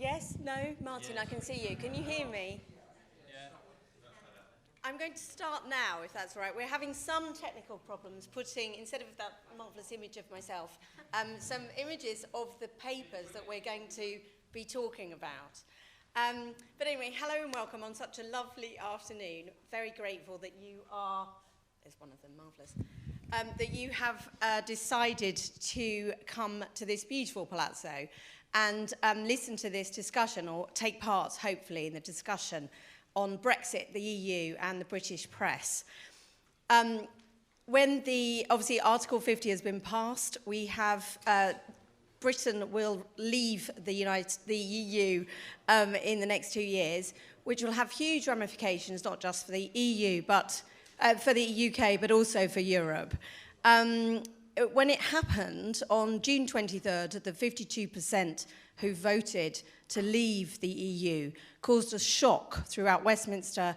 Yes? No? Martin, I can see you. Can you hear me? Yeah. I'm going to start now, if that's all right. We're having some technical problems putting, instead of that marvellous image of myself, some images of the papers that we're going to be talking about. But anyway, hello and welcome on such a lovely afternoon. Very grateful that you are, there's one of them, marvellous, that you have decided to come to this beautiful palazzo and listen to this discussion, or take part, hopefully, in the discussion on Brexit, the EU, and the British press. When obviously, Article 50 has been passed, we have Britain will leave the EU in the next 2 years, which will have huge ramifications, not just for the EU, but for the UK, but also for Europe. When it happened on June 23rd, the 52% who voted to leave the EU caused a shock throughout Westminster,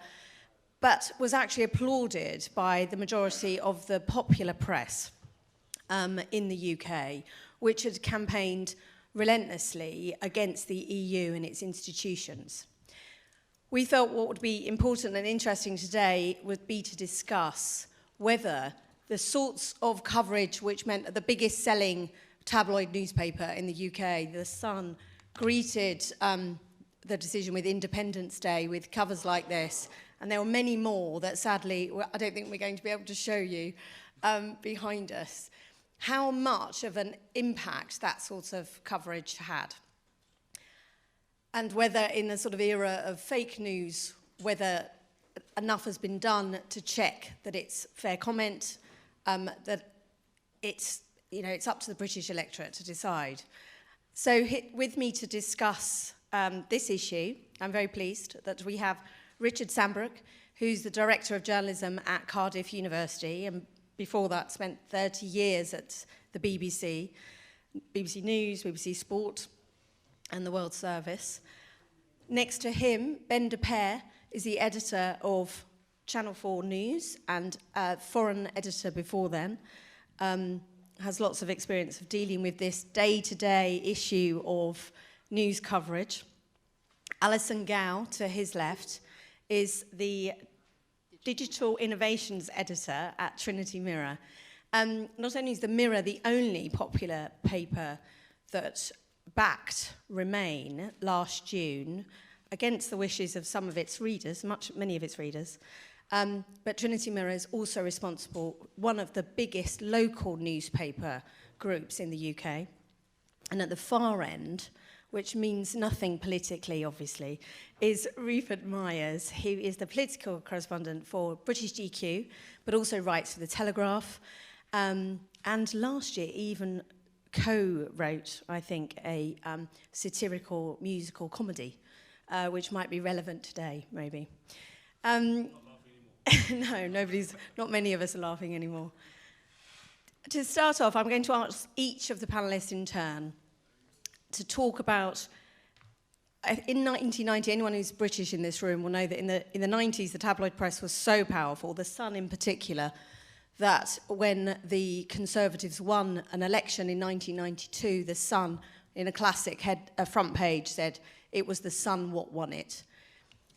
but was actually applauded by the majority of the popular press in the UK, which had campaigned relentlessly against the EU and its institutions. We felt what would be important and interesting today would be to discuss whether the sorts of coverage which meant that the biggest selling tabloid newspaper in the UK, The Sun, greeted the decision with Independence Day with covers like this, and there were many more that sadly I don't think we're going to be able to show you behind us, how much of an impact that sort of coverage had. And whether in a sort of era of fake news, whether enough has been done to check that it's fair comment, that it's up to the British electorate to decide. So with me to discuss this issue, I'm very pleased that we have Richard Sambrook, who's the Director of Journalism at Cardiff University, and before that spent 30 years at the BBC, BBC News, BBC Sport, and the World Service. Next to him, Pear is the editor of Channel 4 News and foreign editor before then, has lots of experience of dealing with this day-to-day issue of news coverage. Alison Gow, to his left, is the digital innovations editor at Trinity Mirror. Not only is the Mirror the only popular paper that backed Remain last June, against the wishes of some of its readers, many of its readers, but Trinity Mirror is also responsible, one of the biggest local newspaper groups in the UK. And at the far end, which means nothing politically, obviously, is Rupert Myers, who is the political correspondent for British GQ, but also writes for The Telegraph, and last year even co-wrote, I think, a satirical musical comedy, which might be relevant today, maybe. No, not many of us are laughing anymore. To start off, I'm going to ask each of the panellists in turn to talk about, in 1990, anyone who's British in this room will know that in the 90s, the tabloid press was so powerful, The Sun in particular, that when the Conservatives won an election in 1992, The Sun, in a classic front page, said it was The Sun what won it.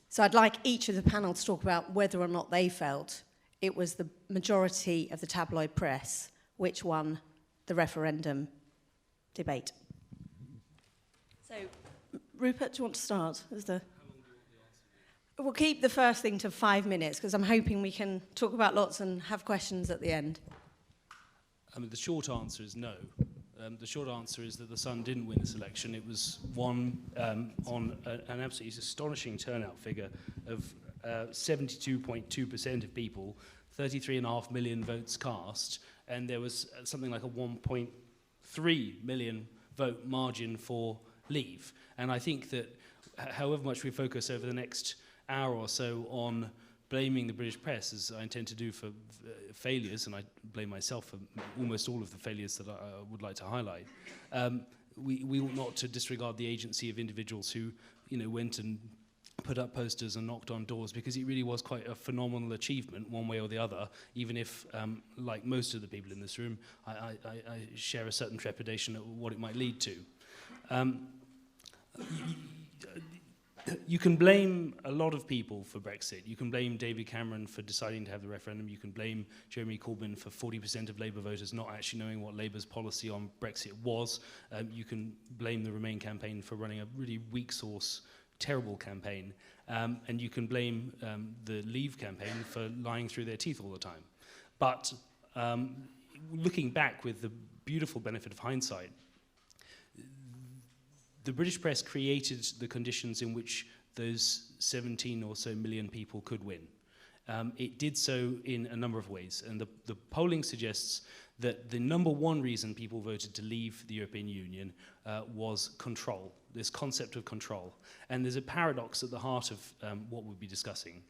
So I'd like each of the panel to talk about whether or not they felt it was the majority of the tabloid press which won the referendum debate. So, Rupert, do you want to start? We'll keep the first thing to 5 minutes, because I'm hoping we can talk about lots and have questions at the end. I mean, the short answer is no. The short answer is that The Sun didn't win this election. It was won on an absolutely astonishing turnout figure of 72.2% of people, 33.5 million votes cast, and there was something like a 1.3 million vote margin for leave. And I think that however much we focus over the next hour or so on blaming the British press, as I intend to do for failures, and I blame myself for almost all of the failures that I would like to highlight, we ought not to disregard the agency of individuals who, went and put up posters and knocked on doors, because it really was quite a phenomenal achievement, one way or the other, even if, like most of the people in this room, I share a certain trepidation at what it might lead to. you can blame a lot of people for Brexit. You can blame David Cameron for deciding to have the referendum. You can blame Jeremy Corbyn for 40% of Labour voters not actually knowing what Labour's policy on Brexit was. You can blame the Remain campaign for running a really weak source, terrible campaign. And you can blame the Leave campaign for lying through their teeth all the time. But looking back with the beautiful benefit of hindsight, the British press created the conditions in which those 17 or so million people could win. It did so in a number of ways, and the polling suggests that the number one reason people voted to leave the European Union was control, this concept of control. And there's a paradox at the heart of what we'll be discussing,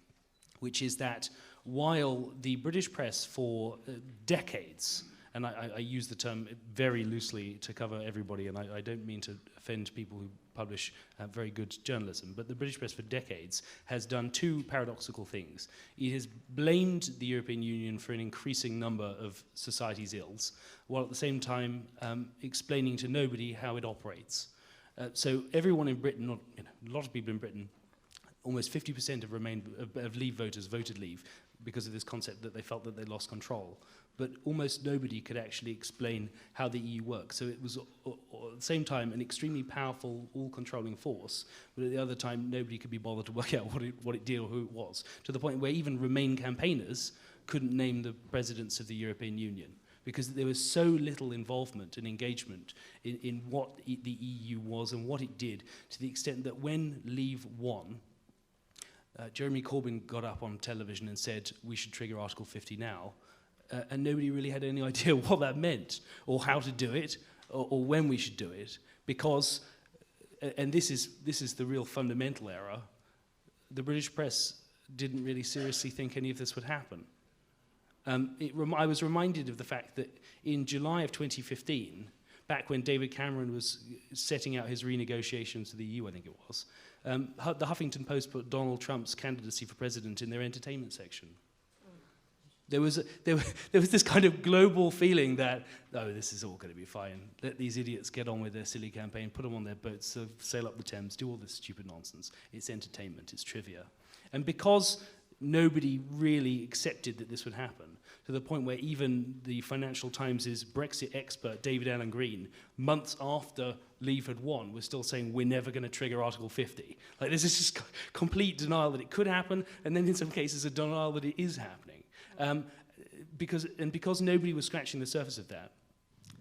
which is that while the British press for decades, and I use the term very loosely to cover everybody, and I don't mean to offend people who publish very good journalism, but the British press for decades has done two paradoxical things. It has blamed the European Union for an increasing number of society's ills, while at the same time explaining to nobody how it operates. So everyone in Britain, a lot of people in Britain, almost 50% of Leave voters voted Leave because of this concept that they felt that they lost control. But almost nobody could actually explain how the EU works. So it was, at the same time, an extremely powerful, all-controlling force, but at the other time, nobody could be bothered to work out what it did or who it was, to the point where even Remain campaigners couldn't name the presidents of the European Union, because there was so little involvement and engagement in what the EU was and what it did, to the extent that when Leave won, Jeremy Corbyn got up on television and said, we should trigger Article 50 now. And nobody really had any idea what that meant, or how to do it, or when we should do it, because, and this is the real fundamental error, the British press didn't really seriously think any of this would happen. I was reminded of the fact that in July of 2015, back when David Cameron was setting out his renegotiations with the EU, I think it was, the Huffington Post put Donald Trump's candidacy for president in their entertainment section. There was this kind of global feeling that, oh, this is all going to be fine. Let these idiots get on with their silly campaign, put them on their boats, sail up the Thames, do all this stupid nonsense. It's entertainment, it's trivia. And because nobody really accepted that this would happen, to the point where even the Financial Times' Brexit expert, David Alan Green, months after Leave had won, was still saying, we're never going to trigger Article 50. Like, there's this just complete denial that it could happen, and then in some cases a denial that it is happening. Because nobody was scratching the surface of that,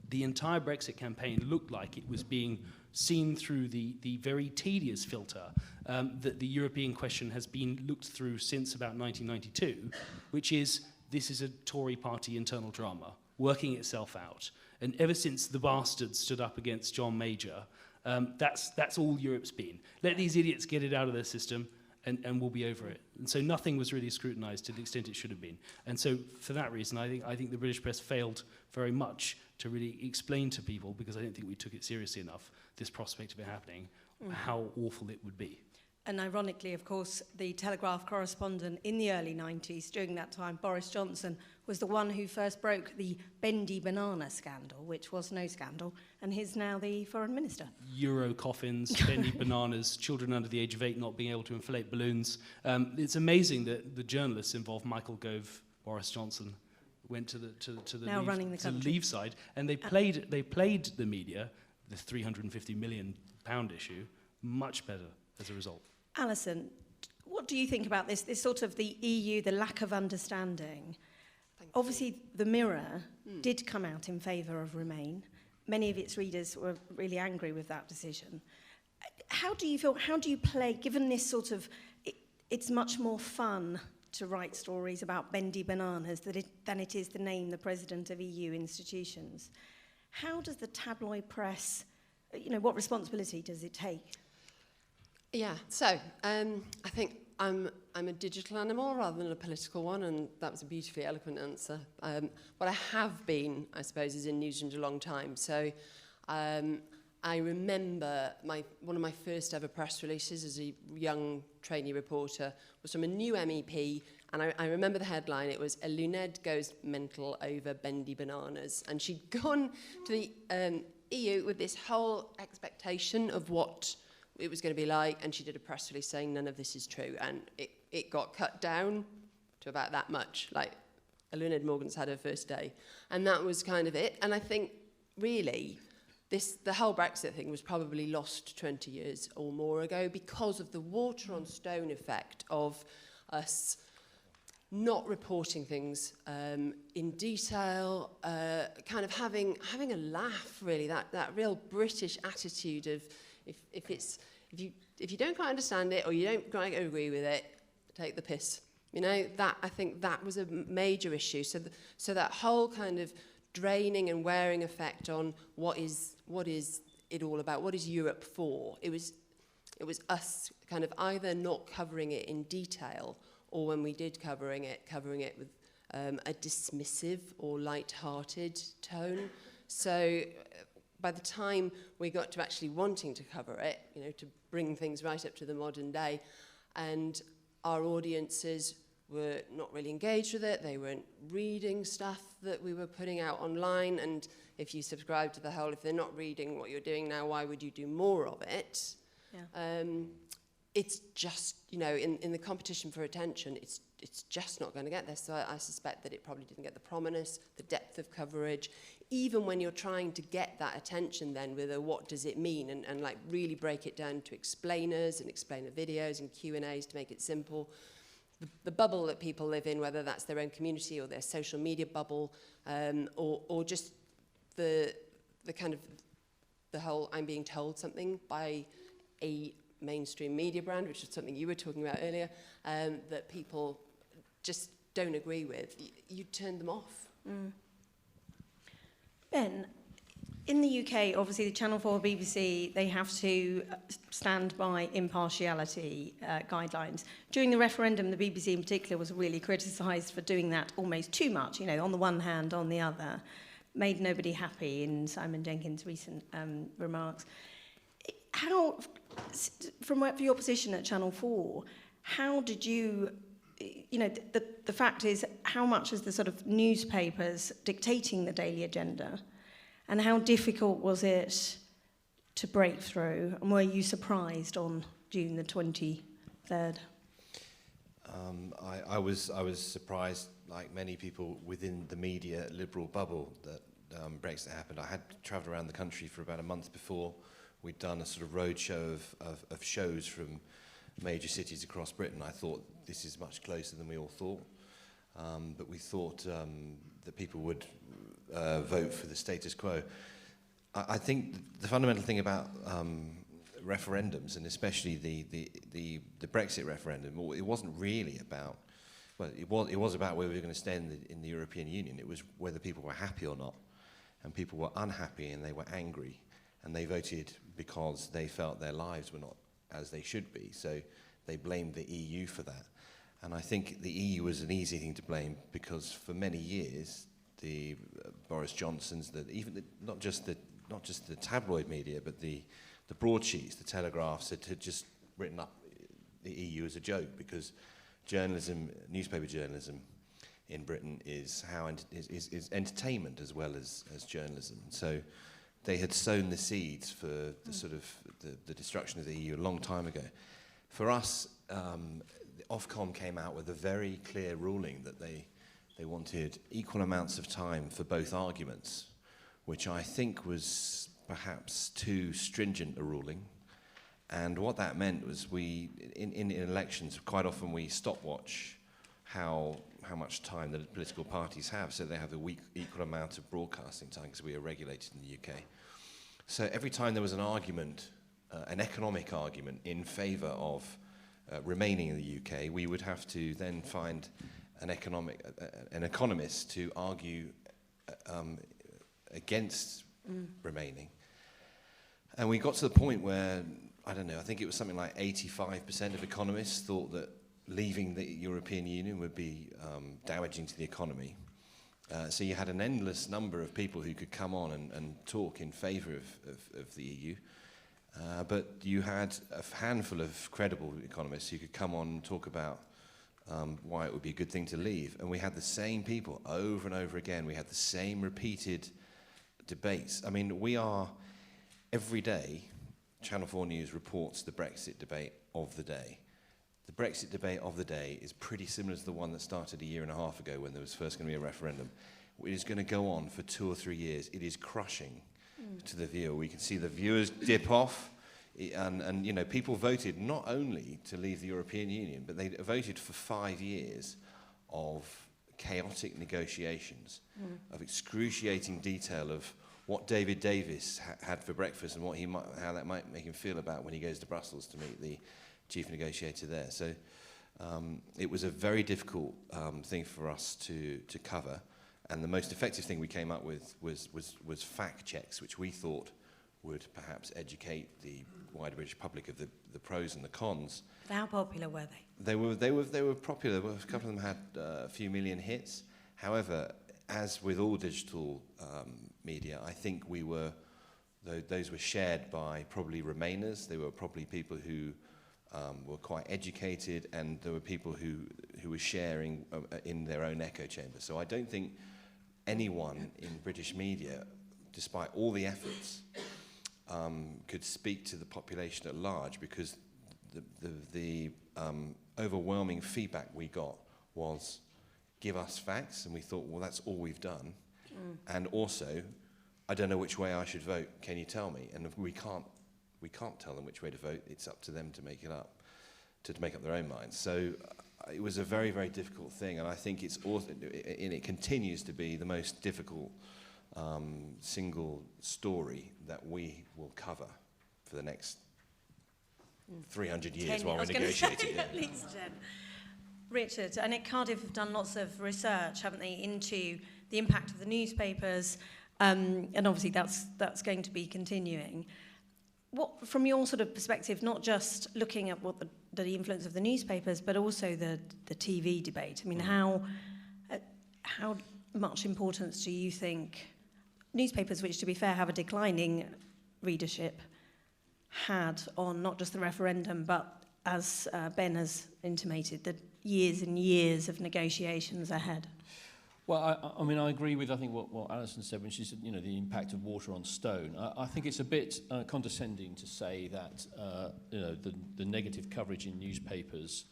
the entire Brexit campaign looked like it was being seen through the very tedious filter that the European question has been looked through since about 1992, which is, this is a Tory party internal drama, working itself out. And ever since the bastards stood up against John Major, that's all Europe's been. Let these idiots get it out of their system, and we'll be over it. And so nothing was really scrutinised to the extent it should have been. And so for that reason, I think the British press failed very much to really explain to people, because I don't think we took it seriously enough, this prospect of it happening, how awful it would be. And ironically, of course, the Telegraph correspondent in the early 90s, during that time, Boris Johnson, was the one who first broke the bendy banana scandal, which was no scandal, and he's now the foreign minister. Euro coffins, bendy bananas, children under the age of 8 not being able to inflate balloons. It's amazing that the journalists involved, Michael Gove, Boris Johnson, went to the Leave side, and they played the media, the £350 million issue, much better as a result. Alison, what do you think about this sort of the EU, the lack of understanding? Obviously, the Mirror did come out in favour of Remain. Many of its readers were really angry with that decision. How do you feel, how do you play, given this sort of, it's much more fun to write stories about bendy bananas than it is to name the president of EU institutions. How does the tabloid press, what responsibility does it take? Yeah, so I think I'm a digital animal rather than a political one, and that was a beautifully eloquent answer. What I have been, I suppose, is in newsrooms a long time. So I remember one of my first ever press releases as a young trainee reporter was from a new MEP, and I remember the headline. It was, "A luned goes mental over bendy bananas." And she'd gone to the EU with this whole expectation of what it was going to be like, and she did a press release saying none of this is true, and it got cut down to about that much. Like, Luned Morgan's had her first day, and that was kind of it. And I think, really, the whole Brexit thing was probably lost 20 years or more ago because of the water on stone effect of us not reporting things in detail, kind of having a laugh, really, that real British attitude of if you don't quite understand it or you don't quite agree with it, take the piss. You know, that I think that was a major issue. So that whole kind of draining and wearing effect on what is it all about? What is Europe for? It was us kind of either not covering it in detail, or when we did covering it with a dismissive or light-hearted tone. So by the time we got to actually wanting to cover it, you know, to bring things right up to the modern day, and our audiences were not really engaged with it, they weren't reading stuff that we were putting out online, and if you subscribe to the whole, if they're not reading what you're doing now, why would you do more of it? Yeah. It's just, you know, in the competition for attention, it's just not going to get there. So I suspect that it probably didn't get the prominence, the depth of coverage, even when you're trying to get that attention then with a what does it mean, and like really break it down to explainers and explainer videos and Q&As to make it simple. The bubble that people live in, whether that's their own community or their social media bubble, or just the kind of the whole I'm being told something by a mainstream media brand, which is something you were talking about earlier, that people just don't agree with, you turn them off. Mm. Ben, in the UK, obviously the Channel 4 BBC, they have to stand by impartiality guidelines. During the referendum, the BBC in particular was really criticised for doing that almost too much, you know, on the one hand, on the other. Made nobody happy in Simon Jenkins' recent remarks. How, from your position at Channel 4, how did you, you know, the fact is, how much is the sort of newspapers dictating the daily agenda, and how difficult was it to break through, and were you surprised on June the 23rd? I was surprised, like many people within the media liberal bubble, that Brexit happened. I had travelled around the country for about a month before. We'd done a sort of roadshow of shows from major cities across Britain. I thought this is much closer than we all thought, but we thought that people would vote for the status quo. I think the fundamental thing about referendums, and especially the Brexit referendum, it wasn't really about, well, it was about whether we were going to stay in the European Union. It was whether people were happy or not, and people were unhappy and they were angry, and they voted because they felt their lives were not as they should be. So they blamed the EU for that. And I think the EU was an easy thing to blame, because for many years, the Boris Johnsons, not just the tabloid media, but the broadsheets, the Telegraphs, had just written up the EU as a joke, because journalism, newspaper journalism in Britain is entertainment as well as journalism. So they had sown the seeds for the sort of the destruction of the EU a long time ago. For us, Ofcom came out with a very clear ruling that they wanted equal amounts of time for both arguments, which I think was perhaps too stringent a ruling. And what that meant was in elections, quite often we stopwatch how much time the political parties have, so they have the equal amount of broadcasting time, because we are regulated in the UK. So every time there was an argument, an economic argument in favour of remaining in the UK, we would have to then find an economist to argue against remaining. And we got to the point where, I don't know, I think it was something like 85% of economists thought that leaving the European Union would be damaging to the economy. So you had an endless number of people who could come on and talk in favour of the EU. But you had a handful of credible economists who could come on and talk about why it would be a good thing to leave. And we had the same people over and over again. We had the same repeated debates. I mean, we are every day Channel 4 News reports the Brexit debate of the day. The Brexit debate of the day is pretty similar to the one that started a year and a half ago when there was first going to be a referendum. It is going to go on for 2 or 3 years. It is crushing to the viewer. We can see the viewers dip off, and you know, people voted not only to leave the European Union, but they voted for 5 years of chaotic negotiations, of excruciating detail of what David Davis had for breakfast and how that might make him feel about when he goes to Brussels to meet the chief negotiator there. So it was a very difficult thing for us to cover, and the most effective thing we came up with was fact checks, which we thought would perhaps educate the wider British public of the pros and the cons. How popular were they? They were popular. A couple of them had a few million hits. However, as with all digital media, I think those were shared by probably Remainers. They were probably people who were quite educated, and there were people who were sharing in their own echo chamber. So I don't think anyone in British media, despite all the efforts, could speak to the population at large, because the overwhelming feedback we got was, give us facts, and we thought, well, that's all we've done. And also, I don't know which way I should vote, can you tell me? And if we can't tell them which way to vote. It's up to them to make it up, to make up their own minds. So it was a very, very difficult thing, and I think it continues to be the most difficult single story that we will cover for the next 300 years while we're negotiating. At least 10. Richard, and at Cardiff have done lots of research, haven't they, into the impact of the newspapers, and obviously that's going to be continuing. What, from your sort of perspective, not just looking at what the influence of the newspapers, but also the TV debate? I mean, how much importance do you think newspapers, which to be fair have a declining readership, had on not just the referendum, but as Ben has intimated, the years and years of negotiations ahead? Well, I mean, I agree with, I think, what Alison said when she said, you know, the impact of water on stone. I think it's a bit condescending to say that, you know, the negative coverage in newspapers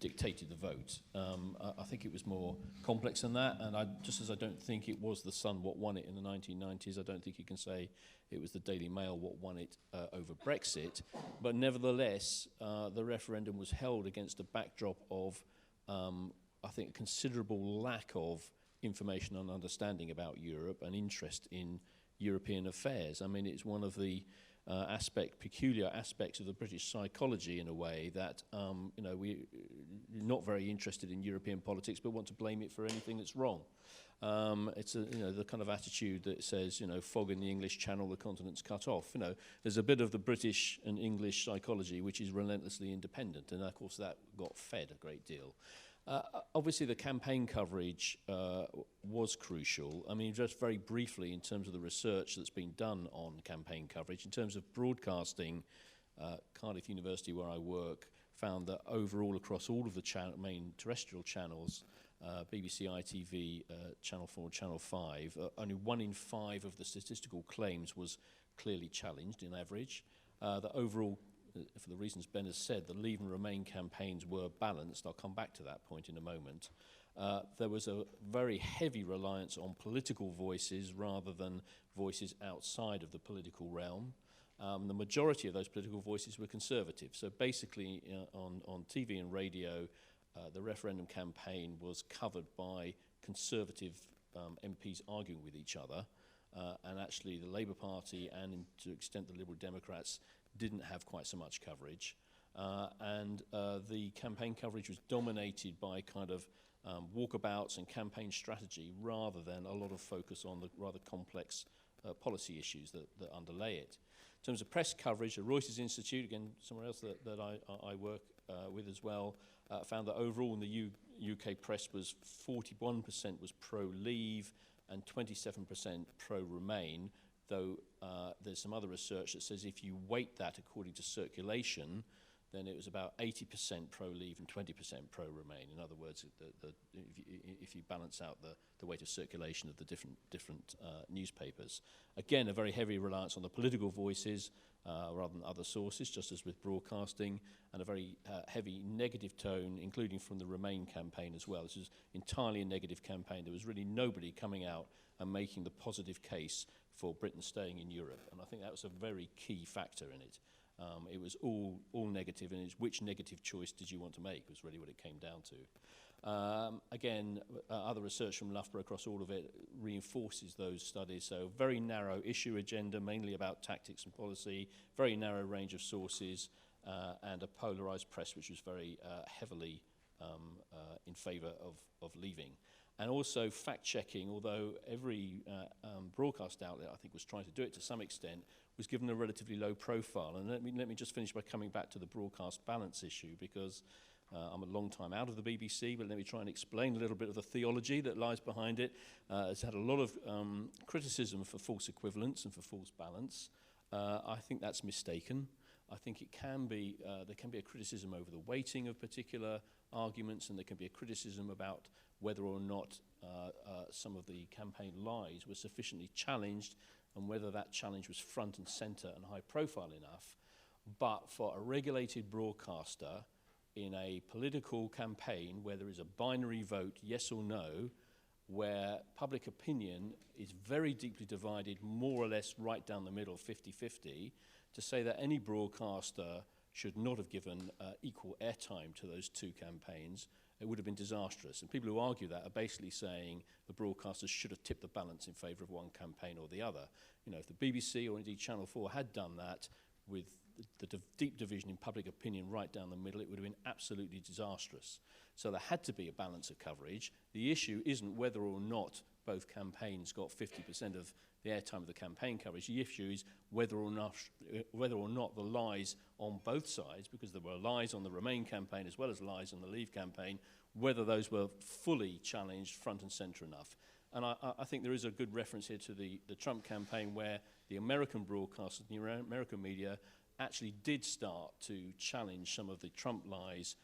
dictated the vote. I think it was more complex than that, and just as I don't think it was the Sun what won it in the 1990s, I don't think you can say it was the Daily Mail what won it over Brexit. But nevertheless, the referendum was held against a backdrop of I think, a considerable lack of information and understanding about Europe and interest in European affairs. I mean, it's one of the peculiar aspects of the British psychology, in a way, that you know, we're not very interested in European politics, but want to blame it for anything that's wrong. It's you know, the kind of attitude that says, you know, fog in the English Channel, the continent's cut off. You know, there's a bit of the British and English psychology which is relentlessly independent, and of course that got fed a great deal. Obviously, the campaign coverage was crucial. I mean, just very briefly, in terms of the research that's been done on campaign coverage, in terms of broadcasting, Cardiff University, where I work, found that overall, across all of the main terrestrial channels, BBC, ITV, Channel 4, Channel 5, only 1 in 5 of the statistical claims was clearly challenged in average. The overall, for the reasons Ben has said, the Leave and Remain campaigns were balanced. I'll come back to that point in a moment. There was a very heavy reliance on political voices rather than voices outside of the political realm. The majority of those political voices were conservative. So basically, on TV and radio, the referendum campaign was covered by conservative MPs arguing with each other. And actually, the Labour Party and, to an extent, the Liberal Democrats didn't have quite so much coverage. And the campaign coverage was dominated by kind of walkabouts and campaign strategy rather than a lot of focus on the rather complex policy issues that underlay it. In terms of press coverage, the Reuters Institute, again, somewhere else that I work with as well, found that overall in the UK press was 41% was pro-Leave and 27% pro-Remain, though there's some other research that says if you weight that according to circulation, then it was about 80% pro-Leave and 20% pro-Remain. In other words, if you balance out the weight of circulation of the different newspapers. Again, a very heavy reliance on the political voices rather than other sources, just as with broadcasting, and a very heavy negative tone, including from the Remain campaign as well. This was entirely a negative campaign. There was really nobody coming out and making the positive case for Britain staying in Europe, and I think that was a very key factor in it. It was all negative, and it's which negative choice did you want to make was really what it came down to. Again, other research from Loughborough across all of it reinforces those studies. So very narrow issue agenda, mainly about tactics and policy, very narrow range of sources, and a polarised press which was very heavily in favour of leaving. And also fact-checking, although every broadcast outlet, I think, was trying to do it to some extent, was given a relatively low profile. And let me just finish by coming back to the broadcast balance issue, because I'm a long time out of the BBC, but let me try and explain a little bit of the theology that lies behind it. It's had a lot of criticism for false equivalence and for false balance. I think that's mistaken. I think it can be, there can be a criticism over the weighting of particular arguments, and there can be a criticism about whether or not some of the campaign lies were sufficiently challenged and whether that challenge was front and centre and high profile enough. But for a regulated broadcaster in a political campaign where there is a binary vote, yes or no, where public opinion is very deeply divided, more or less right down the middle, 50-50, to say that any broadcaster should not have given equal airtime to those two campaigns, it would have been disastrous. And people who argue that are basically saying the broadcasters should have tipped the balance in favour of one campaign or the other. You know, if the BBC or indeed Channel 4 had done that with the deep division in public opinion right down the middle, it would have been absolutely disastrous. So there had to be a balance of coverage. The issue isn't whether or not both campaigns got 50% of the airtime of the campaign coverage. The issue is whether or not the lies on both sides, because there were lies on the Remain campaign as well as lies on the Leave campaign, whether those were fully challenged front and centre enough. And I think there is a good reference here to the Trump campaign, where the American broadcasters, the American media, actually did start to challenge some of the Trump lies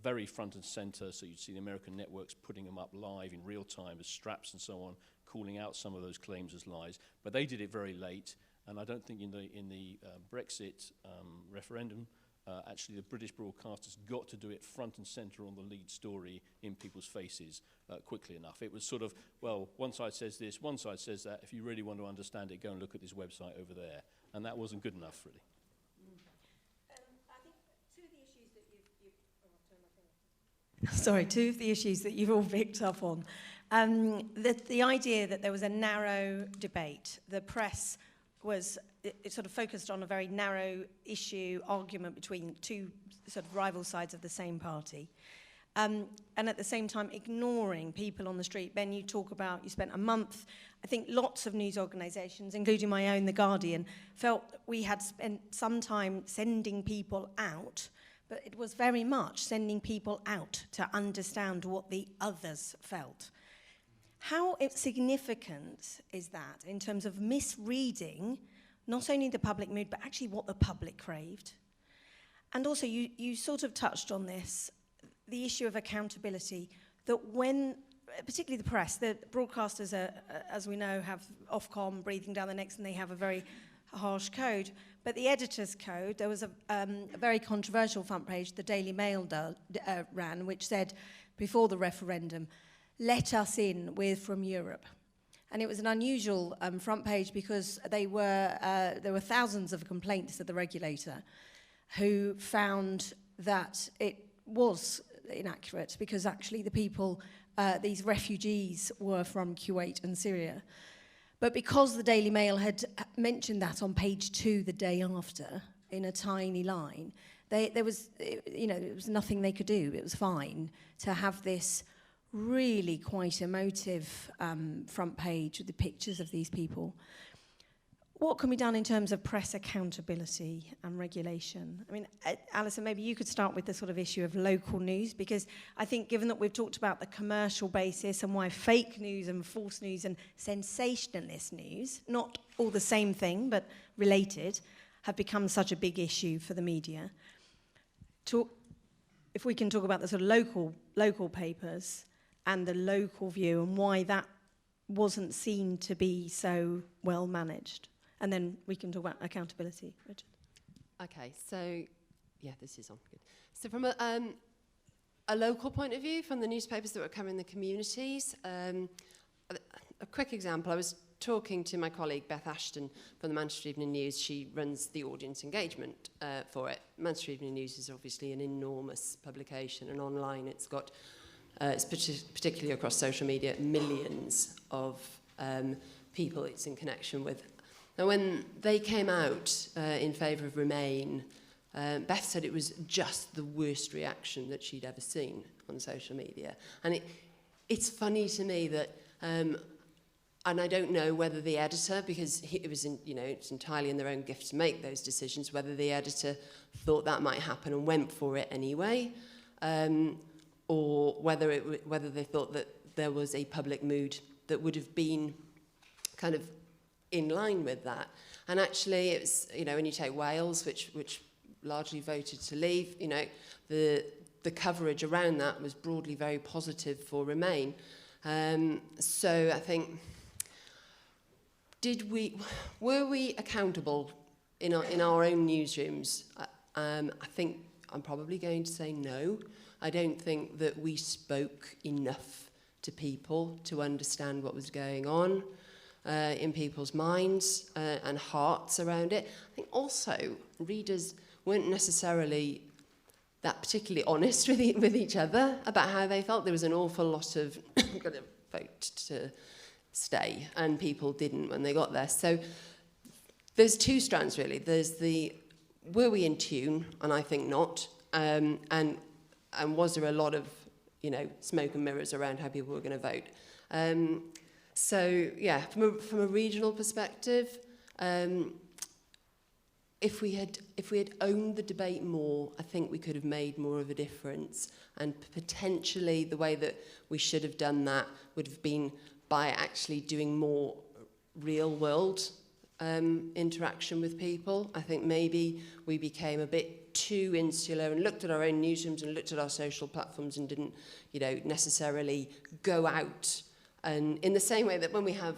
very front and centre. So you'd see the American networks putting them up live in real time as straps and so on, calling out some of those claims as lies. But they did it very late, and I don't think in the Brexit referendum, actually the British broadcasters got to do it front and centre on the lead story in people's faces quickly enough. It was sort of, well, one side says this, one side says that. If you really want to understand it, go and look at this website over there. And that wasn't good enough, really. I think two of the issues that two of the issues that you've all picked up on, the idea that there was a narrow debate. The press was it sort of focused on a very narrow issue argument between two sort of rival sides of the same party, and at the same time ignoring people on the street. Ben, you spent a month. I think lots of news organisations, including my own, The Guardian, felt that we had spent some time sending people out, but it was very much sending people out to understand what the others felt. How significant is that in terms of misreading not only the public mood, but actually what the public craved? And also, you sort of touched on this, the issue of accountability, that when, particularly the press, the broadcasters, as we know, have Ofcom breathing down their necks, and they have a very harsh code. But the editor's code, there was a very controversial front page the Daily Mail ran, which said, before the referendum, "Let us in, we're from Europe." And it was an unusual front page because there were thousands of complaints to the regulator who found that it was inaccurate because actually the people, these refugees, were from Kuwait and Syria. But because the Daily Mail had mentioned that on page 2 the day after in a tiny line, there was nothing they could do. It was fine to have this really quite emotive front page with the pictures of these people. What can be done in terms of press accountability and regulation? I mean, Alison, maybe you could start with the sort of issue of local news, because I think given that we've talked about the commercial basis and why fake news and false news and sensationalist news, not all the same thing but related, have become such a big issue for the media. if we can talk about the sort of local papers and the local view and why that wasn't seen to be so well managed. And then we can talk about accountability, Richard. Okay, so, yeah, this is on. Good. So from a local point of view, from the newspapers that were covering the communities, a quick example, I was talking to my colleague Beth Ashton from the Manchester Evening News. She runs the audience engagement for it. Manchester Evening News is obviously an enormous publication, and online it's got, it's particularly across social media, millions of people it's in connection with. Now, when they came out in favour of Remain, Beth said it was just the worst reaction that she'd ever seen on social media. And it's funny to me that, and I don't know whether the editor, because it was, it's entirely in their own gift to make those decisions, whether the editor thought that might happen and went for it anyway, or whether they thought that there was a public mood that would have been kind of in line with that. And actually, it's, when you take Wales, which largely voted to leave, the coverage around that was broadly very positive for Remain. So I think, were we accountable in our own newsrooms? I think I'm probably going to say no. I don't think that we spoke enough to people to understand what was going on in people's minds and hearts around it. I think also readers weren't necessarily that particularly honest with each other about how they felt. There was an awful lot of got to vote to stay, and people didn't when they got there. So there's two strands really. There's the were we in tune, and I think not, and was there a lot of smoke and mirrors around how people were going to vote. So yeah, from a regional perspective, if we had owned the debate more, I think we could have made more of a difference. And potentially the way that we should have done that would have been by actually doing more real world interaction with people. I think maybe we became a bit too insular and looked at our own newsrooms and looked at our social platforms and didn't, necessarily go out. And in the same way that when we have,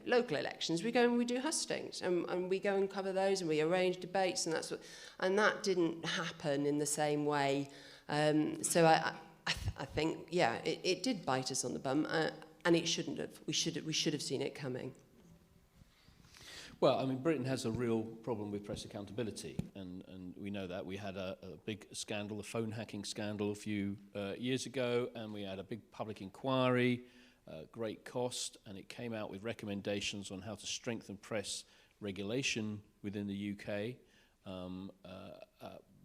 local elections, we go and we do hustings and we go and cover those and we arrange debates and that didn't happen in the same way. So I think, yeah, it did bite us on the bum and it shouldn't have. We should have seen it coming. Well, I mean, Britain has a real problem with press accountability, and we know that. We had a big scandal, a phone hacking scandal a few years ago, and we had a big public inquiry, great cost, and it came out with recommendations on how to strengthen press regulation within the UK,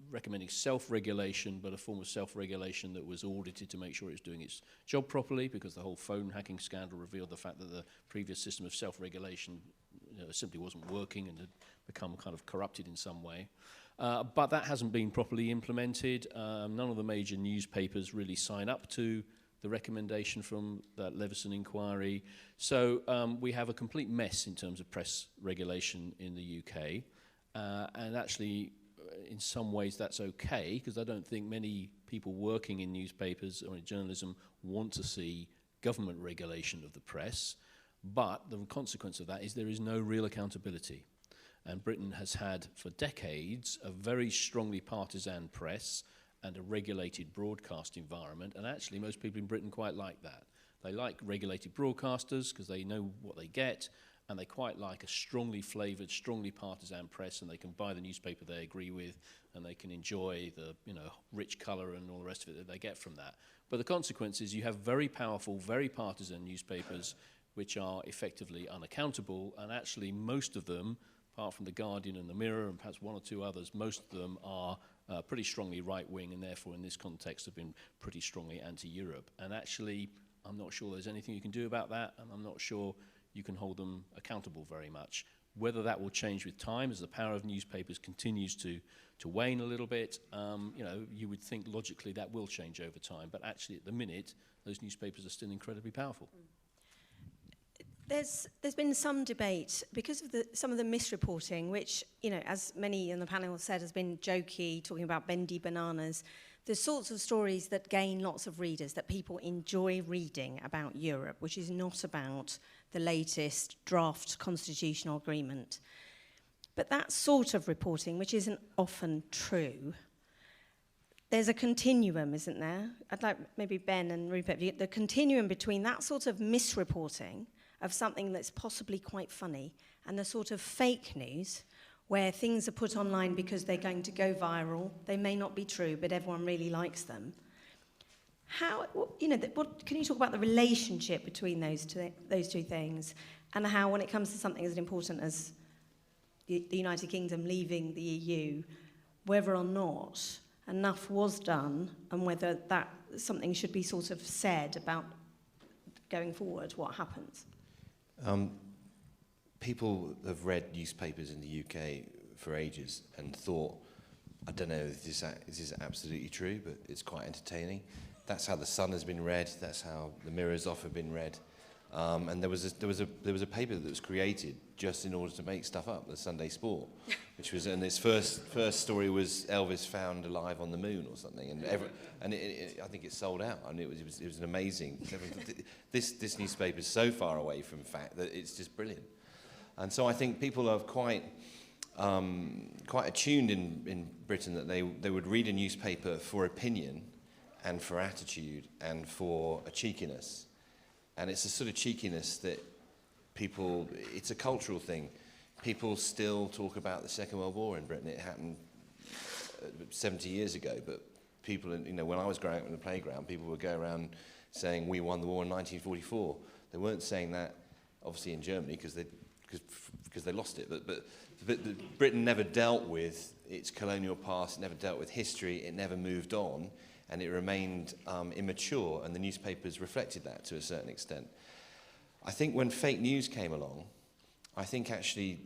recommending self-regulation, but a form of self-regulation that was audited to make sure it was doing its job properly, because the whole phone hacking scandal revealed the fact that the previous system of self-regulation simply wasn't working and had become kind of corrupted in some way. But that hasn't been properly implemented. None of the major newspapers really sign up to the recommendation from that Leveson inquiry. So we have a complete mess in terms of press regulation in the UK. And actually, in some ways, that's okay, because I don't think many people working in newspapers or in journalism want to see government regulation of the press. But the consequence of that is there is no real accountability. And Britain has had, for decades, a very strongly partisan press and a regulated broadcast environment. And actually, most people in Britain quite like that. They like regulated broadcasters because they know what they get, and they quite like a strongly flavoured, strongly partisan press, and they can buy the newspaper they agree with, and they can enjoy the rich colour and all the rest of it that they get from that. But the consequence is you have very powerful, very partisan newspapers which are effectively unaccountable, and actually most of them, apart from The Guardian and The Mirror and perhaps one or two others, most of them are pretty strongly right-wing, and therefore in this context have been pretty strongly anti-Europe. And actually, I'm not sure there's anything you can do about that, and I'm not sure you can hold them accountable very much. Whether that will change with time as the power of newspapers continues to wane a little bit, you would think logically that will change over time, but actually at the minute, those newspapers are still incredibly powerful. There's been some debate because of some of the misreporting, which, as many in the panel have said, has been jokey, talking about bendy bananas. The sorts of stories that gain lots of readers, that people enjoy reading about Europe, which is not about the latest draft constitutional agreement. But that sort of reporting, which isn't often true, there's a continuum, isn't there? I'd like maybe Ben and Rupert, the continuum between that sort of misreporting of something that's possibly quite funny and the sort of fake news where things are put online because they're going to go viral. They may not be true, but everyone really likes them. Can you talk about the relationship between those two things, and how, when it comes to something as important as the United Kingdom leaving the EU, whether or not enough was done, and whether that something should be sort of said about going forward, what happens? People have read newspapers in the UK for ages and thought, I don't know if this is absolutely true, but it's quite entertaining. That's how The Sun has been read. That's how the Mirror's often been read. And there was a paper that was created just in order to make stuff up, the Sunday Sport, which was, and its first story was Elvis found alive on the moon or something, and I think it sold out. I mean, it was an amazing. This newspaper is so far away from fact that it's just brilliant, and so I think people are quite attuned in Britain that they would read a newspaper for opinion, and for attitude, and for a cheekiness. And it's a sort of cheekiness that people, it's a cultural thing. People still talk about the Second World War in Britain. It happened 70 years ago, but people, when I was growing up in the playground, people would go around saying, we won the war in 1944. They weren't saying that, obviously, in Germany, because they lost it. But Britain never dealt with its colonial past, it never dealt with history, it never moved on. And it remained immature, and the newspapers reflected that to a certain extent. I think when fake news came along, I think actually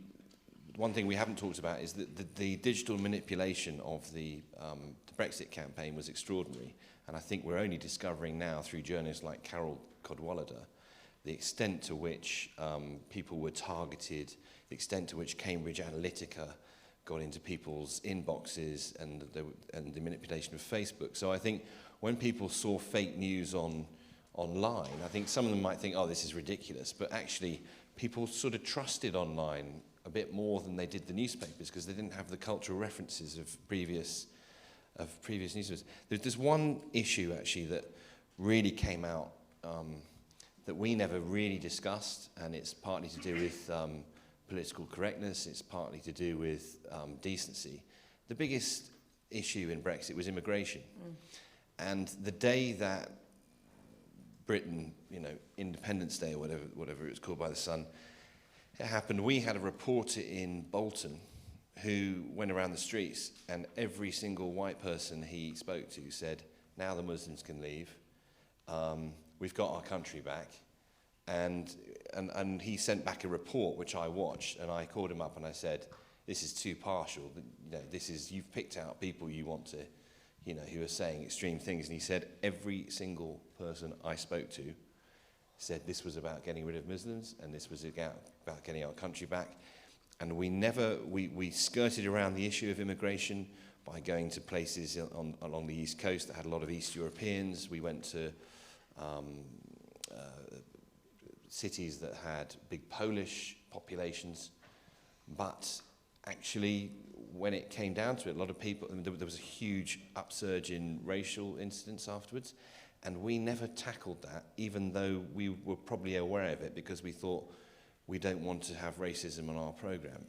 one thing we haven't talked about is that the digital manipulation of the Brexit campaign was extraordinary. And I think we're only discovering now through journalists like Carol Cadwallader the extent to which people were targeted, the extent to which Cambridge Analytica got into people's inboxes, and the manipulation of Facebook. So I think when people saw fake news online, I think some of them might think, oh, this is ridiculous, but actually people sort of trusted online a bit more than they did the newspapers, because they didn't have the cultural references of previous newspapers. There's one issue actually that really came out that we never really discussed, and it's partly to do with political correctness, it's partly to do with decency. The biggest issue in Brexit was immigration. And the day that Britain, Independence Day or whatever it was called by The Sun, it happened, we had a reporter in Bolton who went around the streets, and every single white person he spoke to said, now the Muslims can leave, we've got our country back. And he sent back a report which I watched, and I called him up and I said, this is too partial. You've picked out people you want to, who are saying extreme things. And he said every single person I spoke to said this was about getting rid of Muslims, and this was about getting our country back. And we skirted around the issue of immigration by going to places along the East Coast that had a lot of East Europeans. We went to cities that had big Polish populations, but actually when it came down to it, a lot of people, there was a huge upsurge in racial incidents afterwards, and we never tackled that, even though we were probably aware of it, because we thought we don't want to have racism on our programme.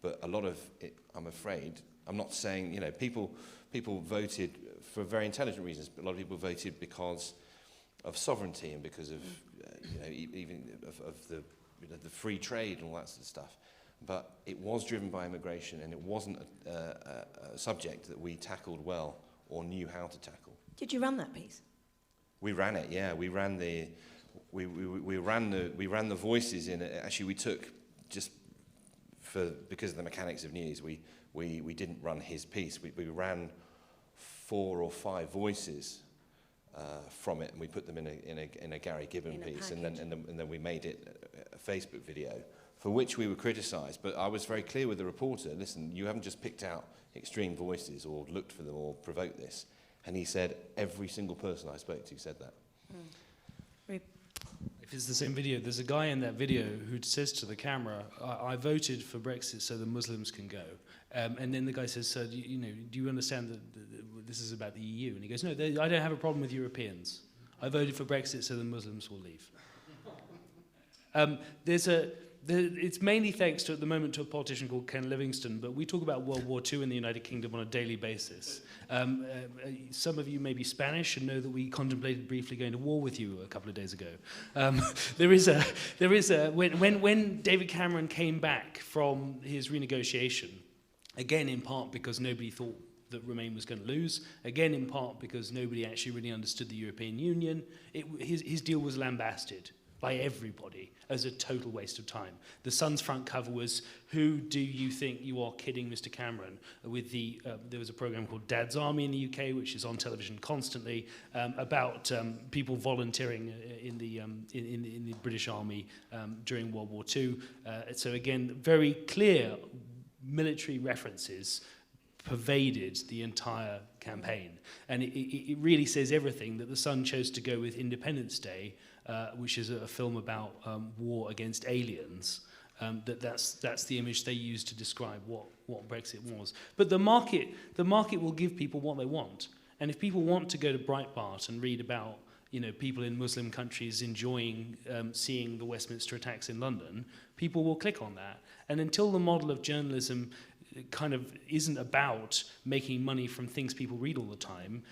But a lot of it, I'm afraid, I'm not saying, people voted for very intelligent reasons, but a lot of people voted because of sovereignty and because of even of the free trade and all that sort of stuff. But it was driven by immigration, and it wasn't a subject that we tackled well or knew how to tackle. Did you run that piece? We ran it, yeah. We ran the voices in it. Actually, we took because of the mechanics of news, we didn't run his piece. We ran 4 or 5 voices from it, and we put them in a Gary Gibbon piece, and then we made it a Facebook video, for which we were criticised. But I was very clear with the reporter, listen, you haven't just picked out extreme voices or looked for them or provoked this. And he said, every single person I spoke to said that. If it's the same video, there's a guy in that video who says to the camera, I voted for Brexit so the Muslims can go. And then the guy says, so, do you understand that this is about the EU? And he goes, no, I don't have a problem with Europeans. I voted for Brexit so the Muslims will leave. It's mainly thanks to, at the moment, to a politician called Ken Livingstone, but we talk about World War II in the United Kingdom on a daily basis. Some of you may be Spanish and know that we contemplated briefly going to war with you a couple of days ago. When David Cameron came back from his renegotiation, again in part because nobody thought that Remain was going to lose, again in part because nobody actually really understood the European Union, his deal was lambasted by everybody as a total waste of time. The Sun's front cover was, who do you think you are kidding, Mr. Cameron? With there was a program called Dad's Army in the UK, which is on television constantly, about people volunteering in the British Army during World War II. So again, very clear military references pervaded the entire campaign. And it really says everything that the Sun chose to go with Independence Day, which is a film about war against aliens. That's the image they used to describe what Brexit was. But the market will give people what they want. And if people want to go to Breitbart and read about people in Muslim countries enjoying seeing the Westminster attacks in London, people will click on that. And until the model of journalism kind of isn't about making money from things people read all the time,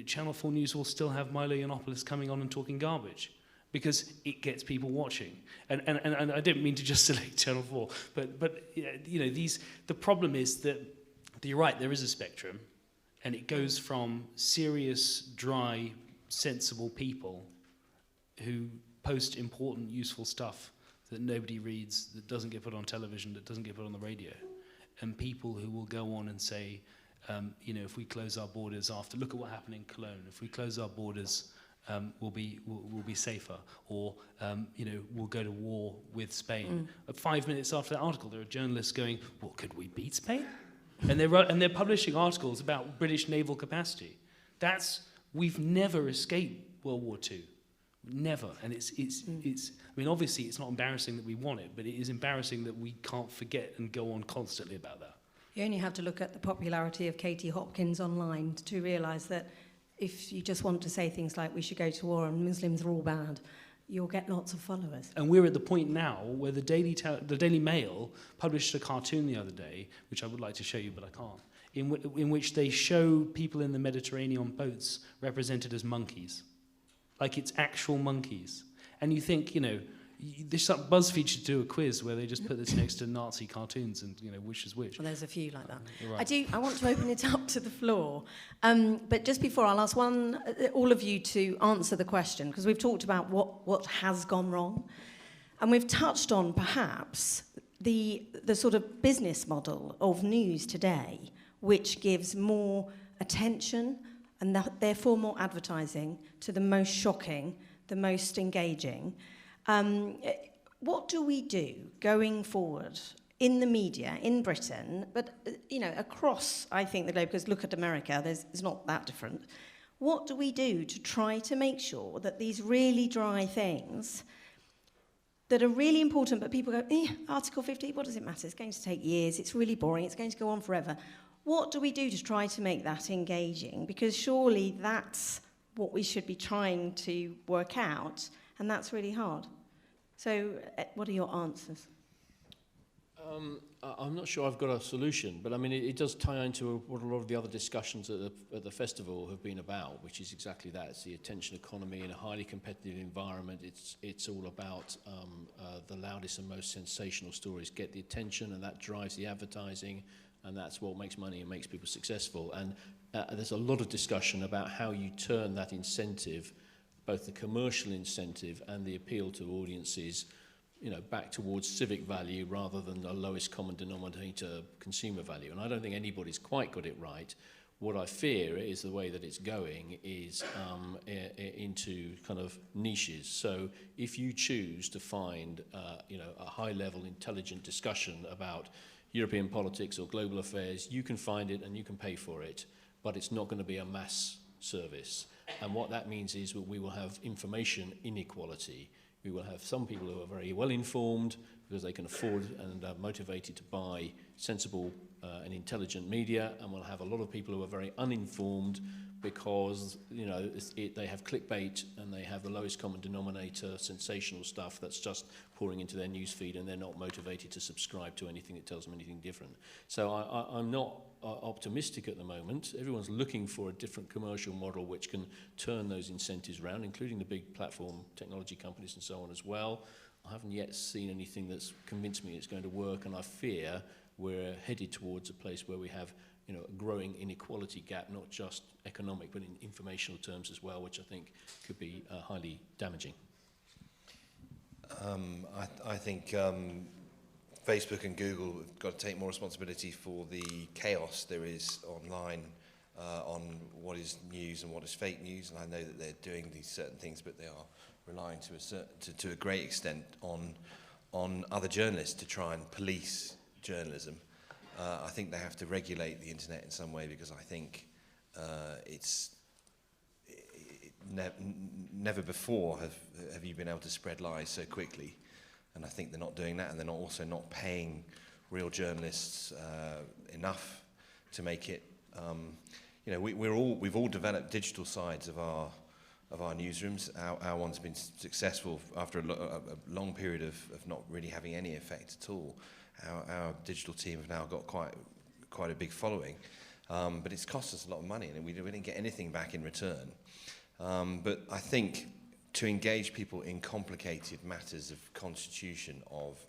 Channel 4 News will still have Milo Yiannopoulos coming on and talking garbage, because it gets people watching. And I don't mean to just select Channel 4, but the problem is that you're right, there is a spectrum, and it goes from serious, dry, sensible people who post important, useful stuff that nobody reads, that doesn't get put on television, that doesn't get put on the radio, and people who will go on and say, if we close our borders look at what happened in Cologne, if we close our borders, we'll be safer, or we'll go to war with Spain. 5 minutes after that article, there are journalists going, well, could we beat Spain? And they're publishing articles about British naval capacity. We've never escaped World War II, never. And it's obviously it's not embarrassing that we want it, but it is embarrassing that we can't forget and go on constantly about that. You only have to look at the popularity of Katie Hopkins online to realise that if you just want to say things like we should go to war and Muslims are all bad, you'll get lots of followers. And we're at the point now where the Daily Mail published a cartoon the other day, which I would like to show you, but I can't, in which they show people in the Mediterranean on boats represented as monkeys. Like it's actual monkeys. And you think, BuzzFeed should do a quiz where they just put this next to Nazi cartoons and, which is which. Well, there's a few like that. Right. I want to open it up to the floor. But just before, I'll ask all of you to answer the question, because we've talked about what has gone wrong. And we've touched on, perhaps, the sort of business model of news today, which gives more attention and therefore more advertising to the most shocking, the most engaging. What do we do going forward in the media in Britain, but across, I think, the globe, because look at America, it's not that different. What do we do to try to make sure that these really dry things that are really important, but people go, Article 50, what does it matter? It's going to take years, it's really boring, it's going to go on forever. What do we do to try to make that engaging? Because surely that's what we should be trying to work out, and that's really hard. So what are your answers? I'm not sure I've got a solution, but I mean, it does tie into what a lot of the other discussions at the festival have been about, which is exactly that. It's the attention economy in a highly competitive environment. It's all about the loudest and most sensational stories get the attention, and that drives the advertising, and that's what makes money and makes people successful. And there's a lot of discussion about how you turn that incentive, both the commercial incentive and the appeal to audiences, back towards civic value rather than the lowest common denominator consumer value. And I don't think anybody's quite got it right. What I fear is the way that it's going is into kind of niches. So if you choose to find a high-level, intelligent discussion about European politics or global affairs, you can find it and you can pay for it, but it's not going to be a mass service. And what that means is that we will have information inequality. We will have some people who are very well informed because they can afford and are motivated to buy sensible and intelligent media, and we'll have a lot of people who are very uninformed because they have clickbait and they have the lowest common denominator, sensational stuff that's just pouring into their newsfeed, and they're not motivated to subscribe to anything that tells them anything different. So I'm not optimistic at the moment. Everyone's looking for a different commercial model which can turn those incentives around, including the big platform technology companies and so on as well. I haven't yet seen anything that's convinced me it's going to work, and I fear we're headed towards a place where we have a growing inequality gap, not just economic, but in informational terms as well, which I think could be highly damaging. I think Facebook and Google have got to take more responsibility for the chaos there is online on what is news and what is fake news. And I know that they're doing these certain things, but they are relying to a great extent on other journalists to try and police journalism. I think they have to regulate the internet in some way, because I think never before have you been able to spread lies so quickly, and I think they're not doing that, and they're also not paying real journalists enough to make it. We've all developed digital sides of our newsrooms. Our one's been successful after a long period of not really having any effect at all. Our digital team have now got quite a big following, but it's cost us a lot of money, and we didn't get anything back in return. But I think to engage people in complicated matters of constitution, of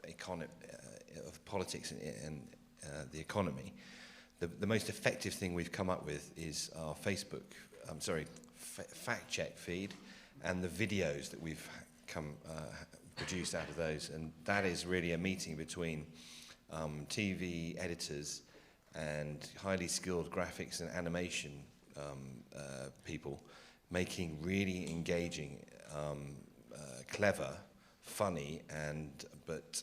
politics and the economy, the most effective thing we've come up with is our fact check feed, and the videos that we've produced out of those, and that is really a meeting between TV editors and highly skilled graphics and animation people, making really engaging, clever, funny, but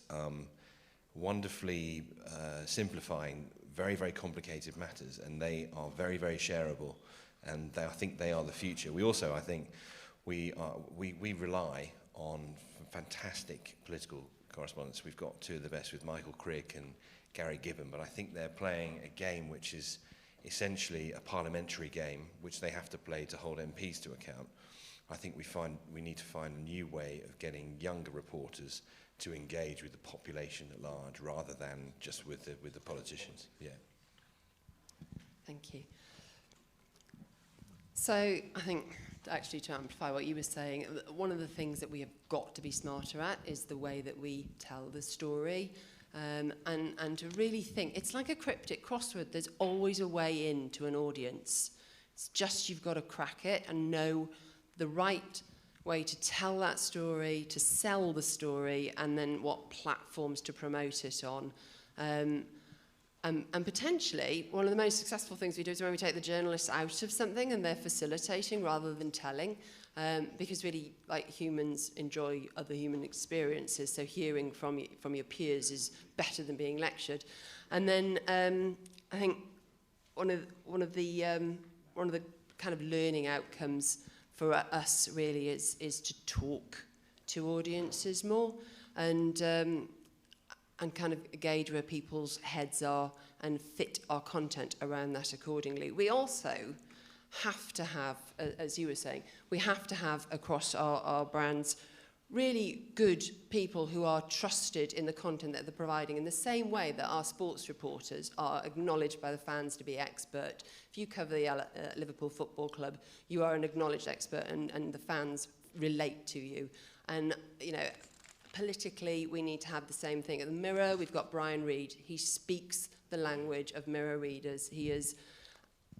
wonderfully simplifying very, very complicated matters, and they are very, very shareable, and I think they are the future. We also, I think, we rely on fantastic political correspondents. We've got two of the best with Michael Crick and Gary Gibbon, but I think they're playing a game which is essentially a parliamentary game, which they have to play to hold MPs to account. I think we need to find a new way of getting younger reporters to engage with the population at large, rather than just with the politicians. Yeah. Thank you. So I think, actually, to amplify what you were saying, one of the things that we have got to be smarter at is the way that we tell the story, and to really think. It's like a cryptic crossword. There's always a way in to an audience. It's just you've got to crack it and know the right way to tell that story, to sell the story, and then what platforms to promote it on. And potentially, one of the most successful things we do is when we take the journalists out of something and they're facilitating rather than telling, because really, like, humans enjoy other human experiences, so hearing from your peers is better than being lectured. And then I think one of the kind of learning outcomes for us really is to talk to audiences more, and kind of gauge where people's heads are and fit our content around that accordingly. We also have to have, as you were saying, we have to have across our brands really good people who are trusted in the content that they're providing, in the same way that our sports reporters are acknowledged by the fans to be expert. If you cover the Liverpool Football Club, you are an acknowledged expert, and the fans relate to you. And, you know, politically, we need to have the same thing. At the Mirror, we've got Brian Reid. He speaks the language of Mirror readers. He is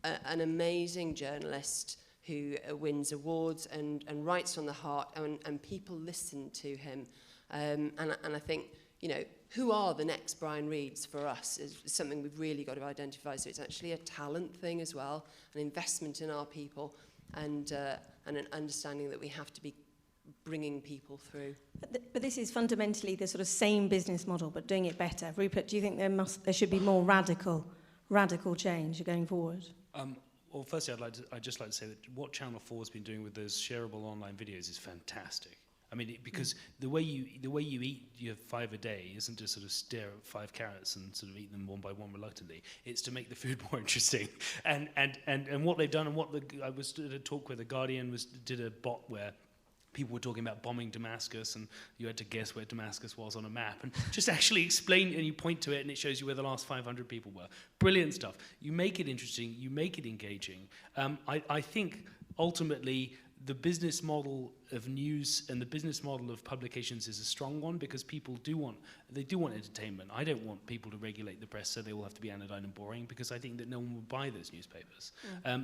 an amazing journalist who wins awards and writes from the heart, and people listen to him. And I think, you know, who are the next Brian Reeds for us is something we've really got to identify. So it's actually a talent thing as well, an investment in our people, and an understanding that we have to be bringing people through. But this is fundamentally the sort of same business model, but doing it better. Rupert, do you think there should be more radical change going forward? Well, firstly, I'd just like to say that what Channel 4 has been doing with those shareable online videos is fantastic. I mean, because the way you eat your 5 a day isn't to sort of stare at 5 carrots and sort of eat them one by one reluctantly. It's to make the food more interesting. And what they've done, and I was at a talk where The Guardian did a bot where people were talking about bombing Damascus, and you had to guess where Damascus was on a map, and just actually explain, and you point to it, and it shows you where the last 500 people were. Brilliant stuff. You make it interesting, you make it engaging. I think ultimately the business model of news and the business model of publications is a strong one, because people do want entertainment. I don't want people to regulate the press so they all have to be anodyne and boring, because I think that no one will buy those newspapers.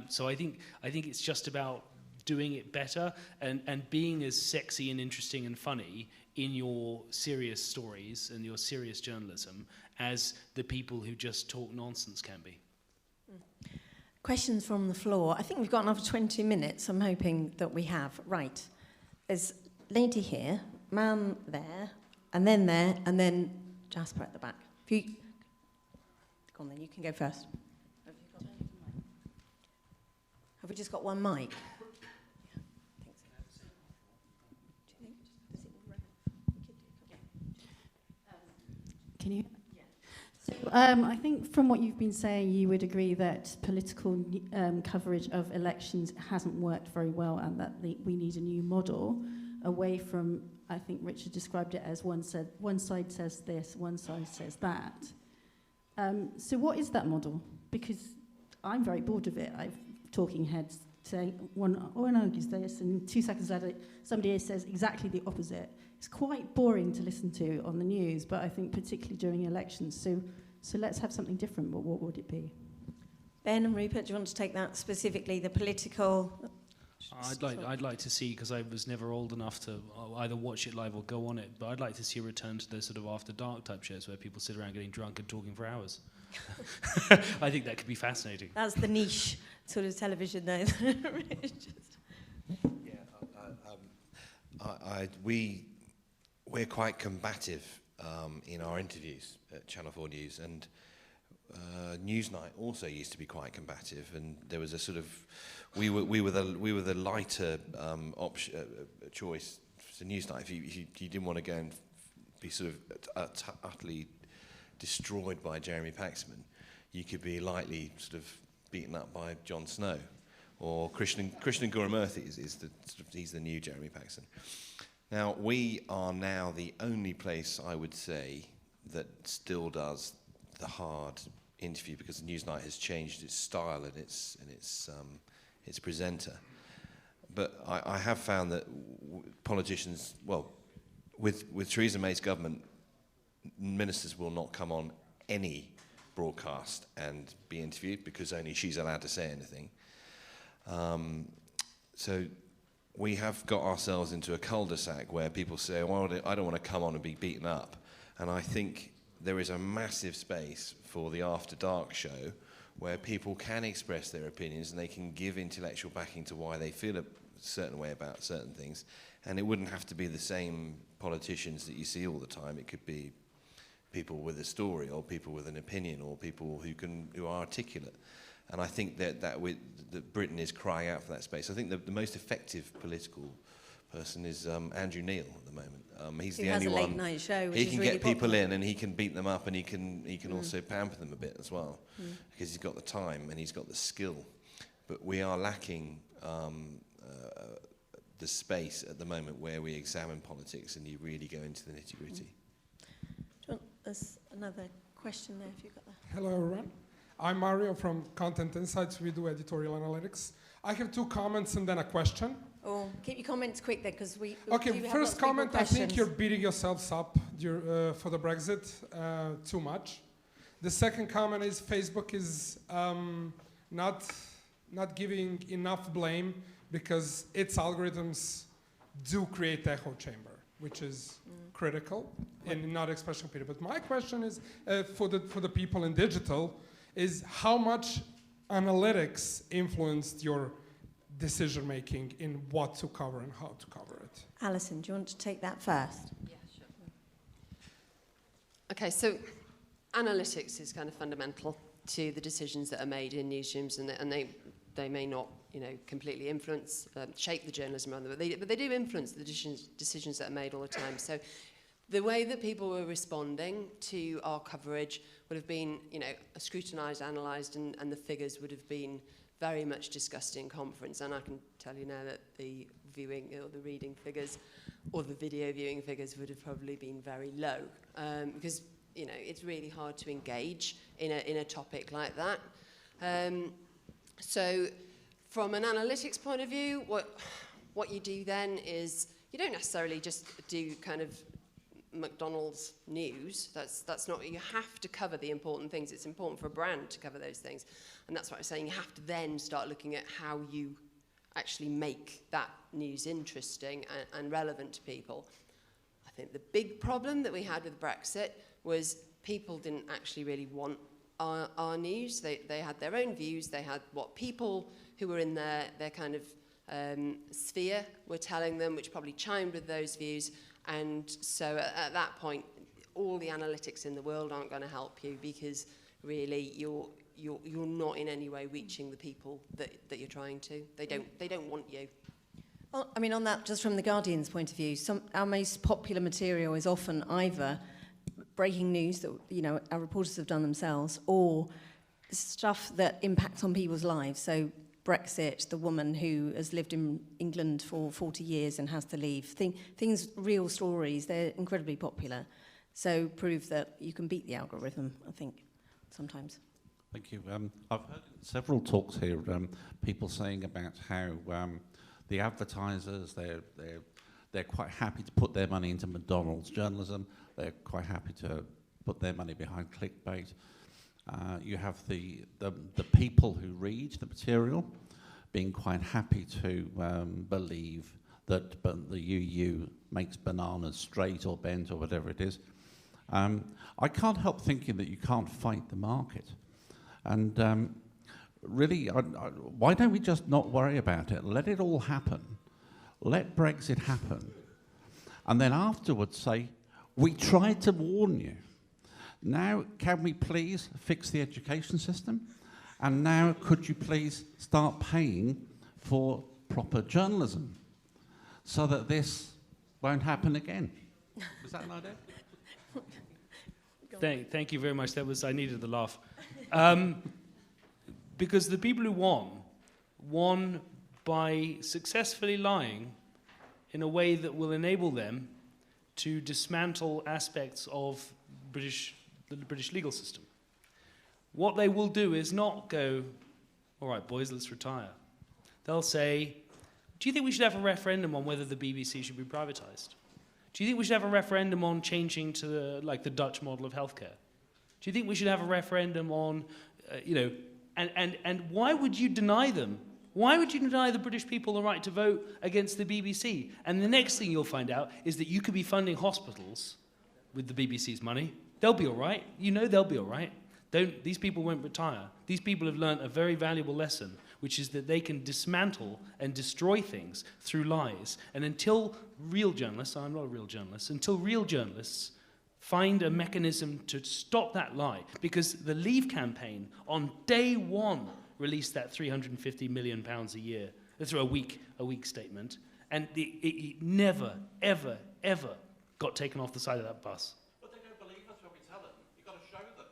So I think it's just about doing it better and being as sexy and interesting and funny in your serious stories and your serious journalism as the people who just talk nonsense can be. Questions from the floor. I think we've got another 20 minutes. I'm hoping that we have. Right. There's lady here, man there, and then Jasper at the back. If you go on then, you can go first. Have we just got one mic? Can you? Yeah. So I think from what you've been saying, you would agree that political coverage of elections hasn't worked very well, and that we need a new model away from, I think Richard described it as one side says this, one side says that. So what is that model? Because I'm very bored of it. I've talking heads saying one argues this, and 2 seconds later somebody says exactly the opposite. It's quite boring to listen to on the news, but I think particularly during elections. So let's have something different, but what would it be? Ben and Rupert, do you want to take that specifically, the political? I'd like to see, because I was never old enough to either watch it live or go on it, but I'd like to see a return to those sort of after dark type shows where people sit around getting drunk and talking for hours. I think that could be fascinating. That's the niche sort of television, though. We're quite combative in our interviews at Channel 4 News, and Newsnight also used to be quite combative, and there was a sort of we were the lighter choice for Newsnight. If you didn't want to go and be sort of utterly destroyed by Jeremy Paxman, you could be lightly sort of beaten up by Jon Snow, or Krishnan Gurumurthy he's the new Jeremy Paxman. Now, we are now the only place, I would say, that still does the hard interview, because Newsnight has changed its style and its presenter. But I have found that politicians, well, with Theresa May's government, ministers will not come on any broadcast and be interviewed, because only she's allowed to say anything. So we have got ourselves into a cul-de-sac where people say, well, I don't want to come on and be beaten up. And I think there is a massive space for the After Dark show where people can express their opinions and they can give intellectual backing to why they feel a certain way about certain things. And it wouldn't have to be the same politicians that you see all the time. It could be people with a story, or people with an opinion, or people who are articulate. And I think that Britain is crying out for that space. I think the most effective political person is Andrew Neil at the moment. He's the only one. He has a late night show, which he can get people in, and he can beat them up, and he can also pamper them a bit as well, because he's got the time and he's got the skill. But we are lacking the space at the moment where we examine politics and you really go into the nitty-gritty. There's another question there, if you've got that. Hello, everyone. I'm Mario from Content Insights. We do editorial analytics. I have 2 comments and then a question. Oh, keep your comments quick then, because we Okay, do have first comment, I questions. think you're beating yourselves up for the Brexit too much. The second comment is Facebook is not giving enough blame, because its algorithms do create echo chamber. which is critical in not expressing opinion. But my question is, for the people in digital, is how much analytics influenced your decision making in what to cover and how to cover it? Alison, do you want to take that first? Yeah, sure. Okay, so analytics is kind of fundamental to the decisions that are made in newsrooms, and they may not, completely influence, shape the journalism around them, but they do influence the decisions that are made all the time. So the way that people were responding to our coverage would have been, scrutinised, analysed, and the figures would have been very much discussed in conference. And I can tell you now that the viewing or the reading figures or the video viewing figures would have probably been very low, because it's really hard to engage in a topic like that. So from an analytics point of view, what you do then is you don't necessarily just do kind of McDonald's news. That's not, you have to cover the important things. It's important for a brand to cover those things. And that's what I'm saying. You have to then start looking at how you actually make that news interesting and relevant to people. I think the big problem that we had with Brexit was people didn't actually really want our news. They had their own views. They had what people who were in their kind of sphere were telling them, which probably chimed with those views. And so at that point, all the analytics in the world aren't going to help you, because really you're not in any way reaching the people that you're trying to. They don't want you. Well, I mean, on that, just from the Guardian's point of view, our most popular material is often either breaking news that our reporters have done themselves, or stuff that impacts on people's lives. So Brexit, the woman who has lived in England for 40 years and has to leave. Things, real stories, they're incredibly popular. So prove that you can beat the algorithm, I think, sometimes. Thank you. I've heard several talks here, people saying about how the advertisers, they're quite happy to put their money into McDonald's journalism. They're quite happy to put their money behind clickbait. You have the people who read the material being quite happy to believe that the UU makes bananas straight or bent or whatever it is. I can't help thinking that you can't fight the market. And really, why don't we just not worry about it? Let it all happen. Let Brexit happen. And then afterwards say, we tried to warn you. Now, can we please fix the education system? And now, could you please start paying for proper journalism so that this won't happen again? Is that an idea? Thank you very much. I needed the laugh. Because the people who won by successfully lying in a way that will enable them to dismantle aspects of the British legal system. What they will do is not go, all right, boys, let's retire. They'll say, do you think we should have a referendum on whether the BBC should be privatised? Do you think we should have a referendum on changing to the Dutch model of healthcare? Do you think we should have a referendum on, and why would you deny them? Why would you deny the British people the right to vote against the BBC? And the next thing you'll find out is that you could be funding hospitals with the BBC's money. They'll be all right. They'll be all right. These people won't retire. These people have learned a very valuable lesson, which is that they can dismantle and destroy things through lies. And until real journalists, I'm not a real journalist, until real journalists find a mechanism to stop that lie, because the Leave campaign on day one released that £350 million a year, through a week statement, and it never, ever, ever got taken off the side of that bus. But they don't believe us when we tell them. You've got to show them.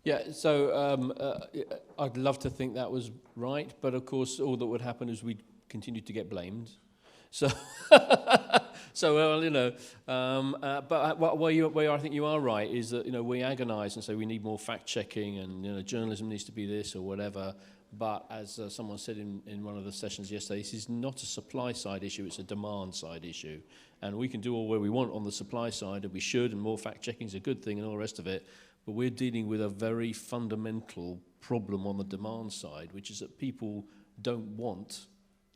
Yeah, so I'd love to think that was right, but of course all that would happen is we'd continue to get blamed. So, but where I think you are right is that we agonise and say we need more fact checking and journalism needs to be this or whatever. But as someone said in one of the sessions yesterday, this is not a supply side issue; it's a demand side issue. And we can do all where we want on the supply side, and we should, and more fact checking is a good thing, and all the rest of it. But we're dealing with a very fundamental problem on the demand side, which is that people don't want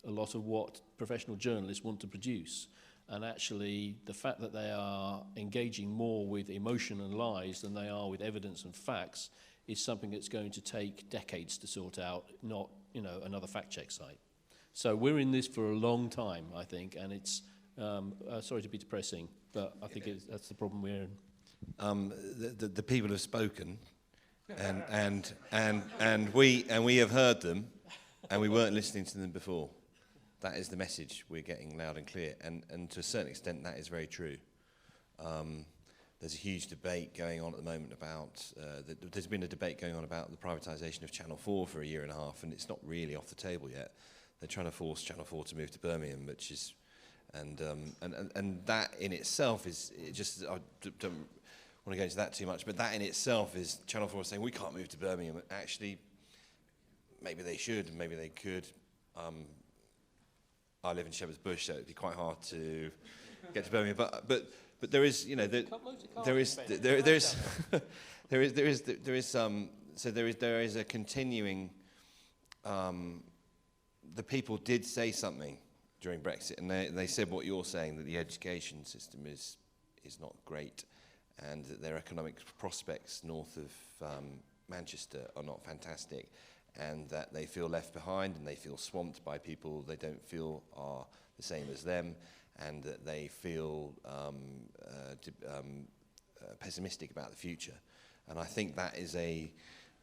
a lot of what professional journalists want to produce. And actually, the fact that they are engaging more with emotion and lies than they are with evidence and facts is something that's going to take decades to sort out, not, you know, another fact-check site. So we're in this for a long time, I think, and it's, sorry to be depressing, but I think that's the problem we're in. The people have spoken, and we have heard them, and we weren't listening to them before. That is the message we're getting loud and clear, and to a certain extent that is very true. There's a huge debate going on at the moment about, there's been a debate going on about the privatisation of Channel 4 for a year and a half, and it's not really off the table yet. They're trying to force Channel 4 to move to Birmingham, which is, and that in itself is, it just, I don't want to go into that too much, but that in itself is Channel 4 saying we can't move to Birmingham. Actually, maybe they should, maybe they could. I live in Shepherd's Bush, so it'd be quite hard to get to Birmingham. But there is, you know, there is a continuing. The people did say something during Brexit, and they said what you're saying, that the education system is not great, and that their economic prospects north of Manchester are not fantastic, and that they feel left behind and they feel swamped by people they don't feel are the same as them, and that they feel pessimistic about the future. And I think that is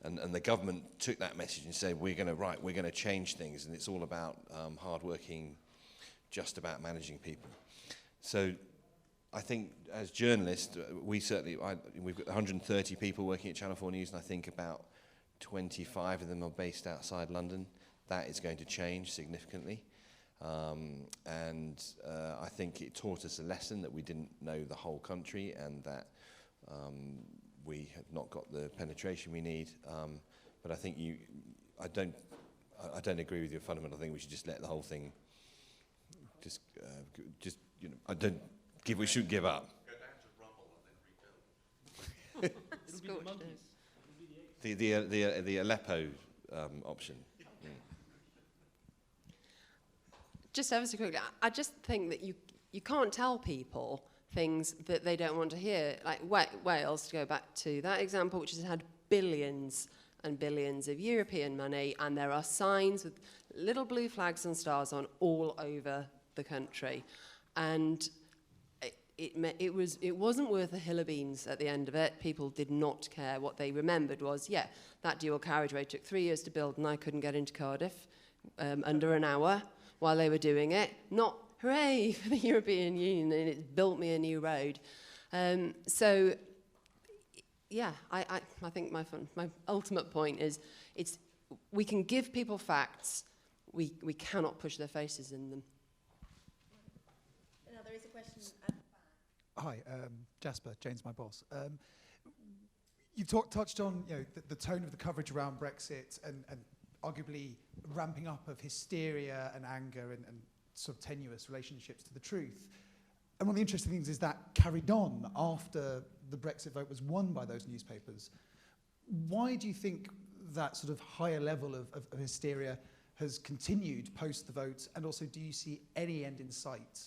and the government took that message and said, we're going to change things, and it's all about hard-working, just about managing people. So I think as journalists, we've got 130 people working at Channel 4 News, and I think about 25 of them are based outside London. That is going to change significantly. I think it taught us a lesson that we didn't know the whole country, and that we have not got the penetration we need. But I think I don't agree with your fundamental thing. We should just let the whole thing just you know, we shouldn't give up. Go down to rubble and then rebuild. The Aleppo option. Yeah. Just ever so quickly, I just think that you can't tell people things that they don't want to hear. Like Wales, to go back to that example, which has had billions and billions of European money, and there are signs with little blue flags and stars on all over the country. And it wasn't worth a hill of beans at the end of it. People did not care. What they remembered was, yeah, that dual carriageway took 3 years to build, and I couldn't get into Cardiff under an hour while they were doing it. Not, hooray for the European Union, and it built me a new road. So, yeah, I think my ultimate point is, we can give people facts, we cannot push their faces in them. Now, there is a question. Hi, Jasper, James, my boss. You've touched on, you know, the tone of the coverage around Brexit and arguably ramping up of hysteria and anger and sort of tenuous relationships to the truth. And one of the interesting things is that carried on after the Brexit vote was won by those newspapers. Why do you think that sort of higher level of hysteria has continued post the vote? And also, do you see any end in sight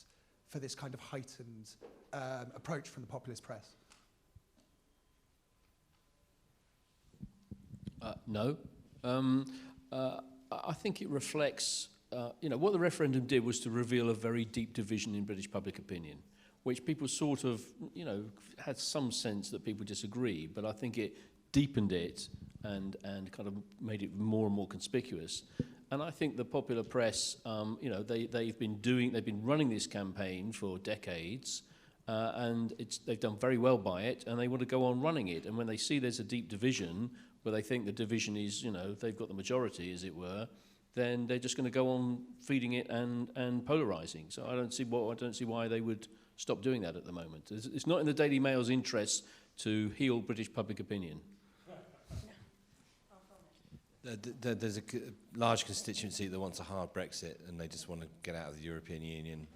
for this kind of heightened approach from the populist press? No. I think it reflects, you know, what the referendum did was to reveal a very deep division in British public opinion, which people sort of, you know, had some sense that people disagree, but I think it deepened it and kind of made it more and more conspicuous. And I think the popular press, you know, they've been running this campaign for decades, and they've done very well by it, and they want to go on running it. And when they see there's a deep division, where they think the division is, you know, they've got the majority, as it were, then they're just going to go on feeding it and polarising. So I don't see why they would stop doing that at the moment. It's not in the Daily Mail's interest to heal British public opinion. There's a large constituency that wants a hard Brexit, and they just want to get out of the European Union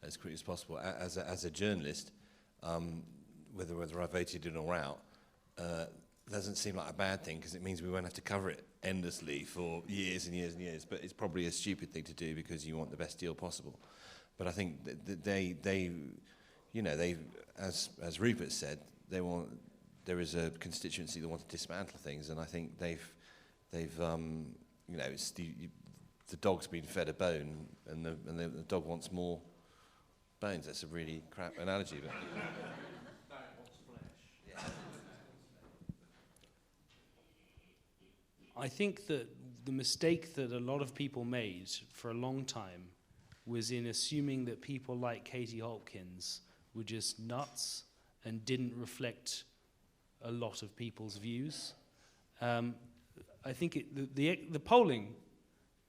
as quickly as possible. As a journalist, whether I voted in or out, doesn't seem like a bad thing, because it means we won't have to cover it endlessly for years and years and years. But it's probably a stupid thing to do because you want the best deal possible. But I think they as Rupert said, there is a constituency that wants to dismantle things, and I think they've it's the dog's been fed a bone, and the dog wants more bones. That's a really crap analogy, but. I think that the mistake that a lot of people made for a long time was in assuming that people like Katie Hopkins were just nuts and didn't reflect a lot of people's views. I think the polling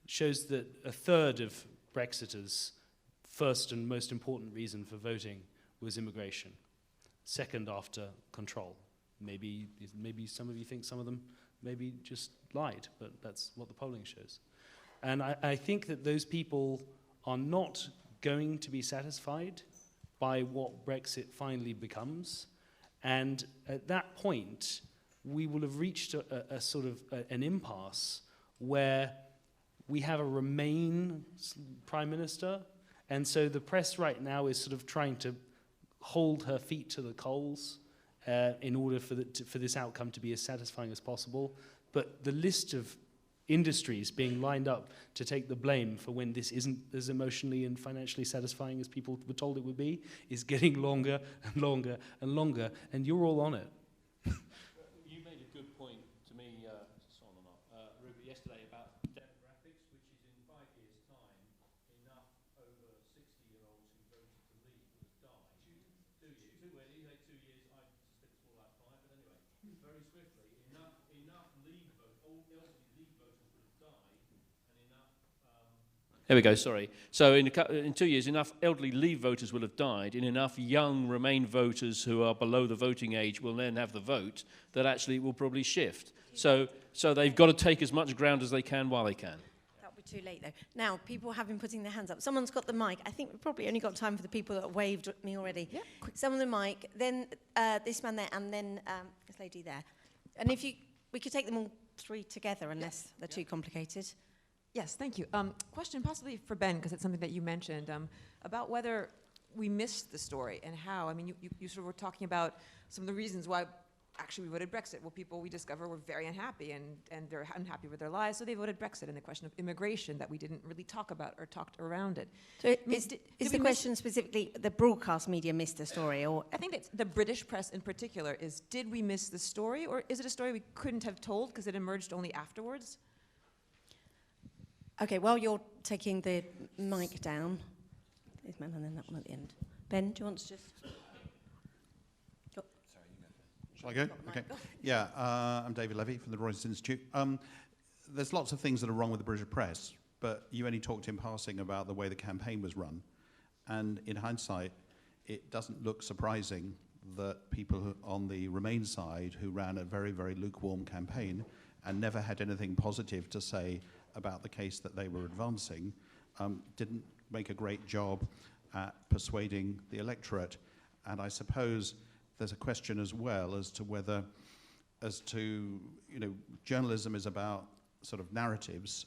shows that a third of Brexiters' first and most important reason for voting was immigration. Second after control. Maybe some of you think some of them maybe just lied, but that's what the polling shows. And I think that those people are not going to be satisfied by what Brexit finally becomes. And at that point, we will have reached a sort of an impasse where we have a Remain Prime Minister, and so the press right now is sort of trying to hold her feet to the coals in order for this outcome to be as satisfying as possible. But the list of industries being lined up to take the blame for when this isn't as emotionally and financially satisfying as people were told it would be is getting longer and longer and longer, and you're all on it. You made a good point to me, Rupert, yesterday about demographics, which is in 5 years' time, enough over 60-year-olds who voted to leave will have died. 2 years. You say 2 years, I suspect it's more like 5, but anyway, very swiftly, enough elderly leave voters would have died, and enough... There we go, sorry. So in 2 years, enough elderly Leave voters will have died, and enough young Remain voters who are below the voting age will then have the vote, that actually it will probably shift. So they've got to take as much ground as they can while they can. That'll be too late, though. Now, people have been putting their hands up. Someone's got the mic. I think we've probably only got time for the people that have waved at me already. Yeah. Someone the mic, then this man there, and then this lady there. And if we could take them all three together, unless they're too complicated. Yes, thank you. Question possibly for Ben, because it's something that you mentioned, about whether we missed the story and how. I mean, you sort of were talking about some of the reasons why actually we voted Brexit. Well, people we discover were very unhappy and they're unhappy with their lives, so they voted Brexit. And the question of immigration that we didn't really talk about or talked around it. So is the question specifically the broadcast media missed the story? Or I think that the British press in particular is, did we miss the story, or is it a story we couldn't have told because it emerged only afterwards? Okay, while you're taking the mic down, this man and then that one at the end. Ben, do you want to just... Shall I go? Okay. Yeah, I'm David Levy from the Reuters Institute. There's lots of things that are wrong with the British press, but you only talked in passing about the way the campaign was run. And in hindsight, it doesn't look surprising that people on the Remain side who ran a very, very lukewarm campaign and never had anything positive to say about the case that they were advancing, didn't make a great job at persuading the electorate. And I suppose there's a question as well as to journalism is about sort of narratives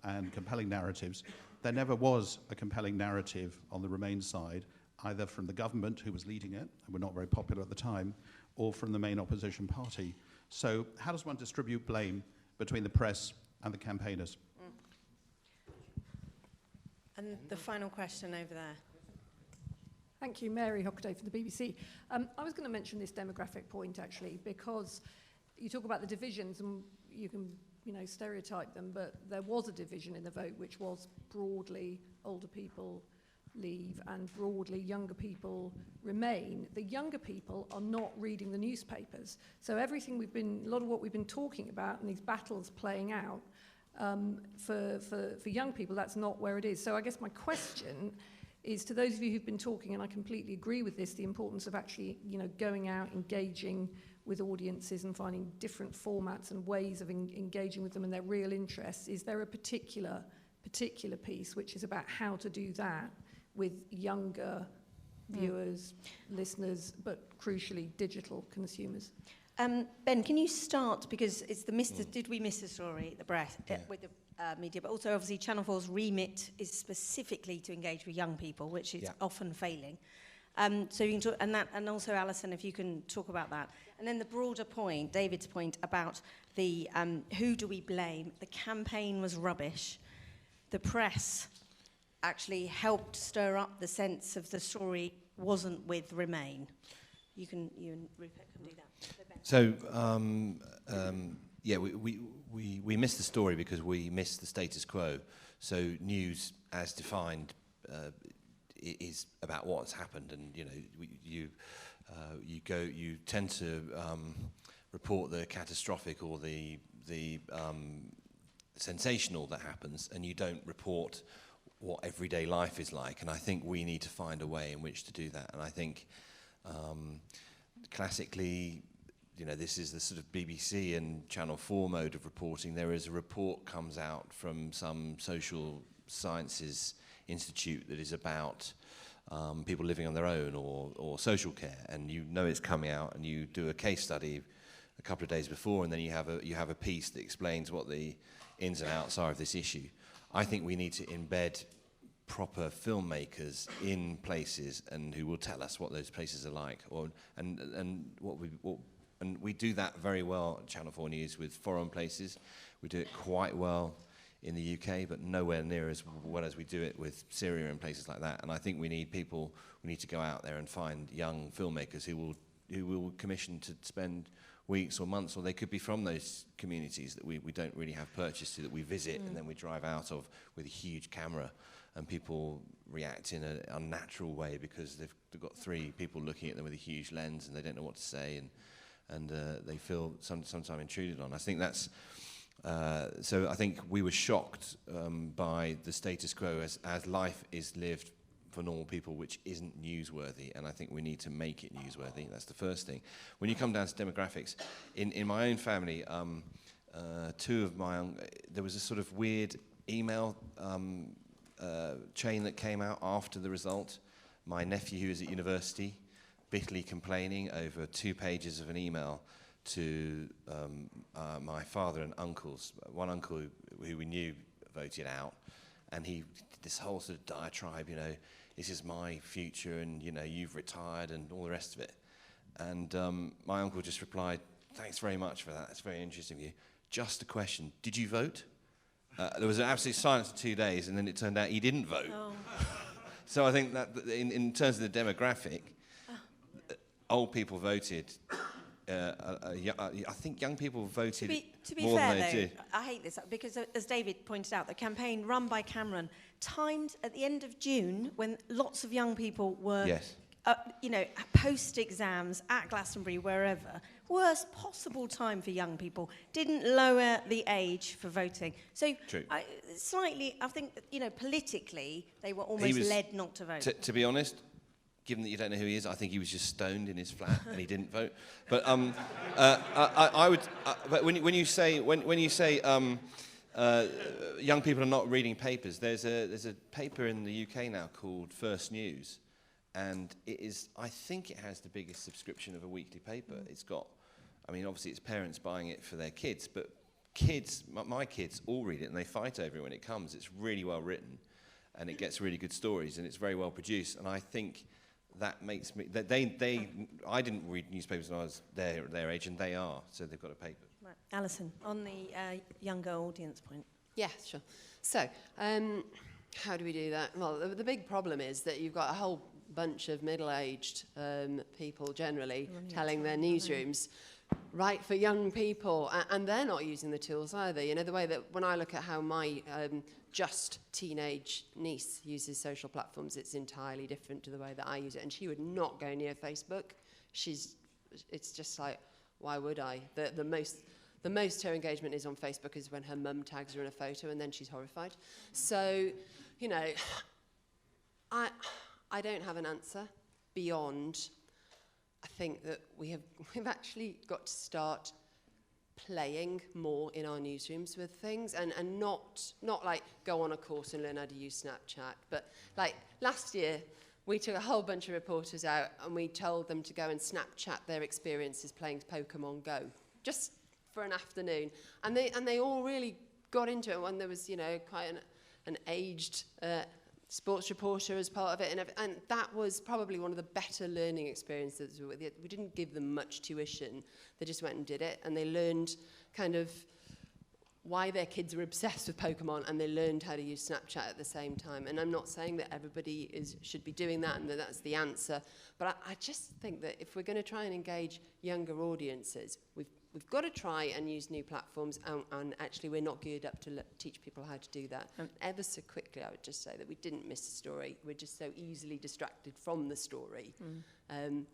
and compelling narratives. There never was a compelling narrative on the Remain side, either from the government, who was leading it, and were not very popular at the time, or from the main opposition party. So how does one distribute blame between the press and the campaigners? And the final question over there. Thank you, Mary Hockaday from the BBC. I was going to mention this demographic point, actually, because you talk about the divisions, and you can, stereotype them, but there was a division in the vote, which was broadly older people Leave and broadly younger people Remain. The younger people are not reading the newspapers. So a lot of what we've been talking about and these battles playing out, for young people, that's not where it is. So I guess my question is to those of you who've been talking, and I completely agree with this, the importance of actually, going out, engaging with audiences and finding different formats and ways of engaging with them and their real interests. Is there a particular piece which is about how to do that with younger viewers, listeners, but crucially digital consumers? Ben, can you start, because it's did we miss the story at the breath with the media, but also obviously Channel 4's remit is specifically to engage with young people, which is often failing. So you can talk, and also Alison, if you can talk about that. And then the broader point, David's point about the who do we blame? The campaign was rubbish. The press actually helped stir up the sense of the story wasn't with Remain. You and Rupert can do that. So, yeah, we missed the story because we missed the status quo. So news, as defined, is about what's happened, and you tend to report the catastrophic or the sensational that happens, and you don't report what everyday life is like. And I think we need to find a way in which to do that. And I think classically, this is the sort of BBC and Channel 4 mode of reporting. There is a report comes out from some social sciences institute that is about people living on their own or social care, and it's coming out, and you do a case study a couple of days before, and then you have a piece that explains what the ins and outs are of this issue. I think we need to embed proper filmmakers in places and who will tell us what those places are like, and we do that very well at Channel 4 News with foreign places. We do it quite well in the UK, but nowhere near as well as we do it with Syria and places like that. And I think we need to go out there and find young filmmakers who will commission to spend weeks or months, or they could be from those communities that we don't really have purchase to, that we visit and then we drive out of with a huge camera, and people react in an unnatural way because they've got three people looking at them with a huge lens and they don't know what to say, and they feel sometimes intruded on. I think that's so I think we were shocked by the status quo as life is lived for normal people, which isn't newsworthy, and I think we need to make it newsworthy. That's the first thing. When you come down to demographics, in my own family, there was a sort of weird email chain that came out after the result. My nephew, who is at university, bitterly complaining over 2 pages of an email to my father and uncles. One uncle who we knew voted out, and he did this whole sort of diatribe, this is my future, and you've retired and all the rest of it. And my uncle just replied, "Thanks very much for that. That's very interesting of you. Just a question, did you vote?" There was an absolute silence for 2 days, and then it turned out he didn't vote. Oh. So I think that in terms of the demographic, old people voted. I think young people voted to be more fair, than they did. I hate this because, as David pointed out, the campaign run by Cameron timed at the end of June when lots of young people were, post exams at Glastonbury, wherever. Worst possible time for young people. Didn't lower the age for voting. So True. I think politically they were almost led not to vote. To be honest, given that you don't know who he is, I think he was just stoned in his flat and he didn't vote. But I would. But when you say young people are not reading papers, there's a paper in the UK now called First News, and it is. I think it has the biggest subscription of a weekly paper. It's got. I mean, obviously it's parents buying it for their kids, but my kids all read it and they fight over it when it comes. It's really well written, and it gets really good stories, and it's very well produced. And I think that makes me. I didn't read newspapers when I was their age, and they are, so they've got a paper. Right. Alison, on the younger audience point. Yeah, sure. So, how do we do that? Well, the big problem is that you've got a whole bunch of middle-aged people generally telling their newsrooms, right for young people, and they're not using the tools either. The way that when I look at how my just teenage niece uses social platforms, it's entirely different to the way that I use it, and she would not go near Facebook. It's just like, why would I? The most her engagement is on Facebook is when her mum tags her in a photo, and then she's horrified. So, I don't have an answer beyond. I think that we've actually got to start playing more in our newsrooms with things, and not like go on a course and learn how to use Snapchat, but like last year we took a whole bunch of reporters out and we told them to go and Snapchat their experiences playing Pokemon Go just for an afternoon, and they all really got into it when there was, you know, quite an aged sports reporter as part of it, and that was probably one of the better learning experiences. We didn't give them much tuition. They just went and did it, and they learned kind of why their kids were obsessed with Pokemon, and they learned how to use Snapchat at the same time. And I'm not saying that everybody should be doing that and that that's the answer, but I just think that if we're going to try and engage younger audiences, we've got to try and use new platforms, and actually we're not geared up to teach people how to do that. Ever so quickly, I would just say that we didn't miss the story. We're just so easily distracted from the story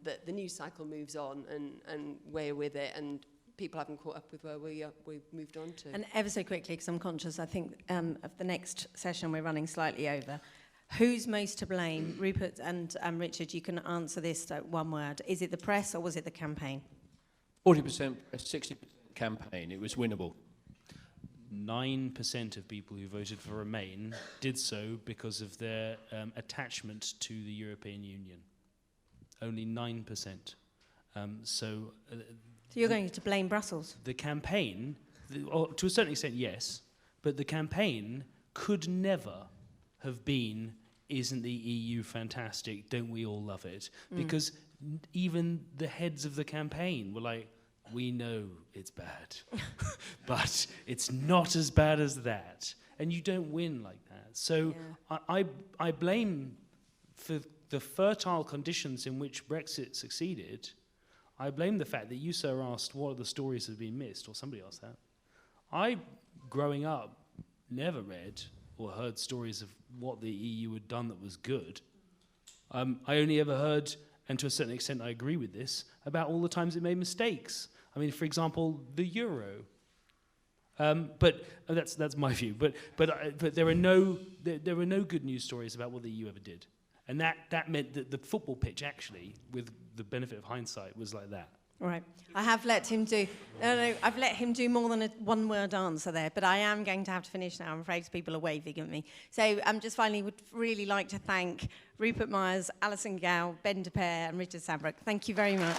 that the news cycle moves on, and we're with it, and people haven't caught up with where we've moved on to. And ever so quickly, because I'm conscious, I think of the next session we're running slightly over. Who's most to blame? Rupert and Richard, you can answer this one word. Is it the press or was it the campaign? 40%, 60% campaign. It was winnable. 9% of people who voted for Remain did so because of their attachment to the European Union. Only 9%. So you're going to blame Brussels? The campaign, to a certain extent, yes, but the campaign could never have been, isn't the EU fantastic, don't we all love it? Because even the heads of the campaign were like, we know it's bad, but it's not as bad as that. And you don't win like that. So I blame, for the fertile conditions in which Brexit succeeded, I blame the fact that you, sir, asked what are the stories that have been missed, or somebody asked that. I, growing up, never read or heard stories of what the EU had done that was good. I only ever heard, and to a certain extent I agree with this, about all the times it made mistakes. I mean, for example, the euro. But that's my view. But there are no good news stories about what the EU ever did. And that meant that the football pitch, actually, with the benefit of hindsight, was like that. All right. I have let him do... No, I've let him do more than a one-word answer there, but I am going to have to finish now. I'm afraid people are waving at me. So just finally would really like to thank Rupert Myers, Alison Gow, Pear, and Richard Sambrook. Thank you very much.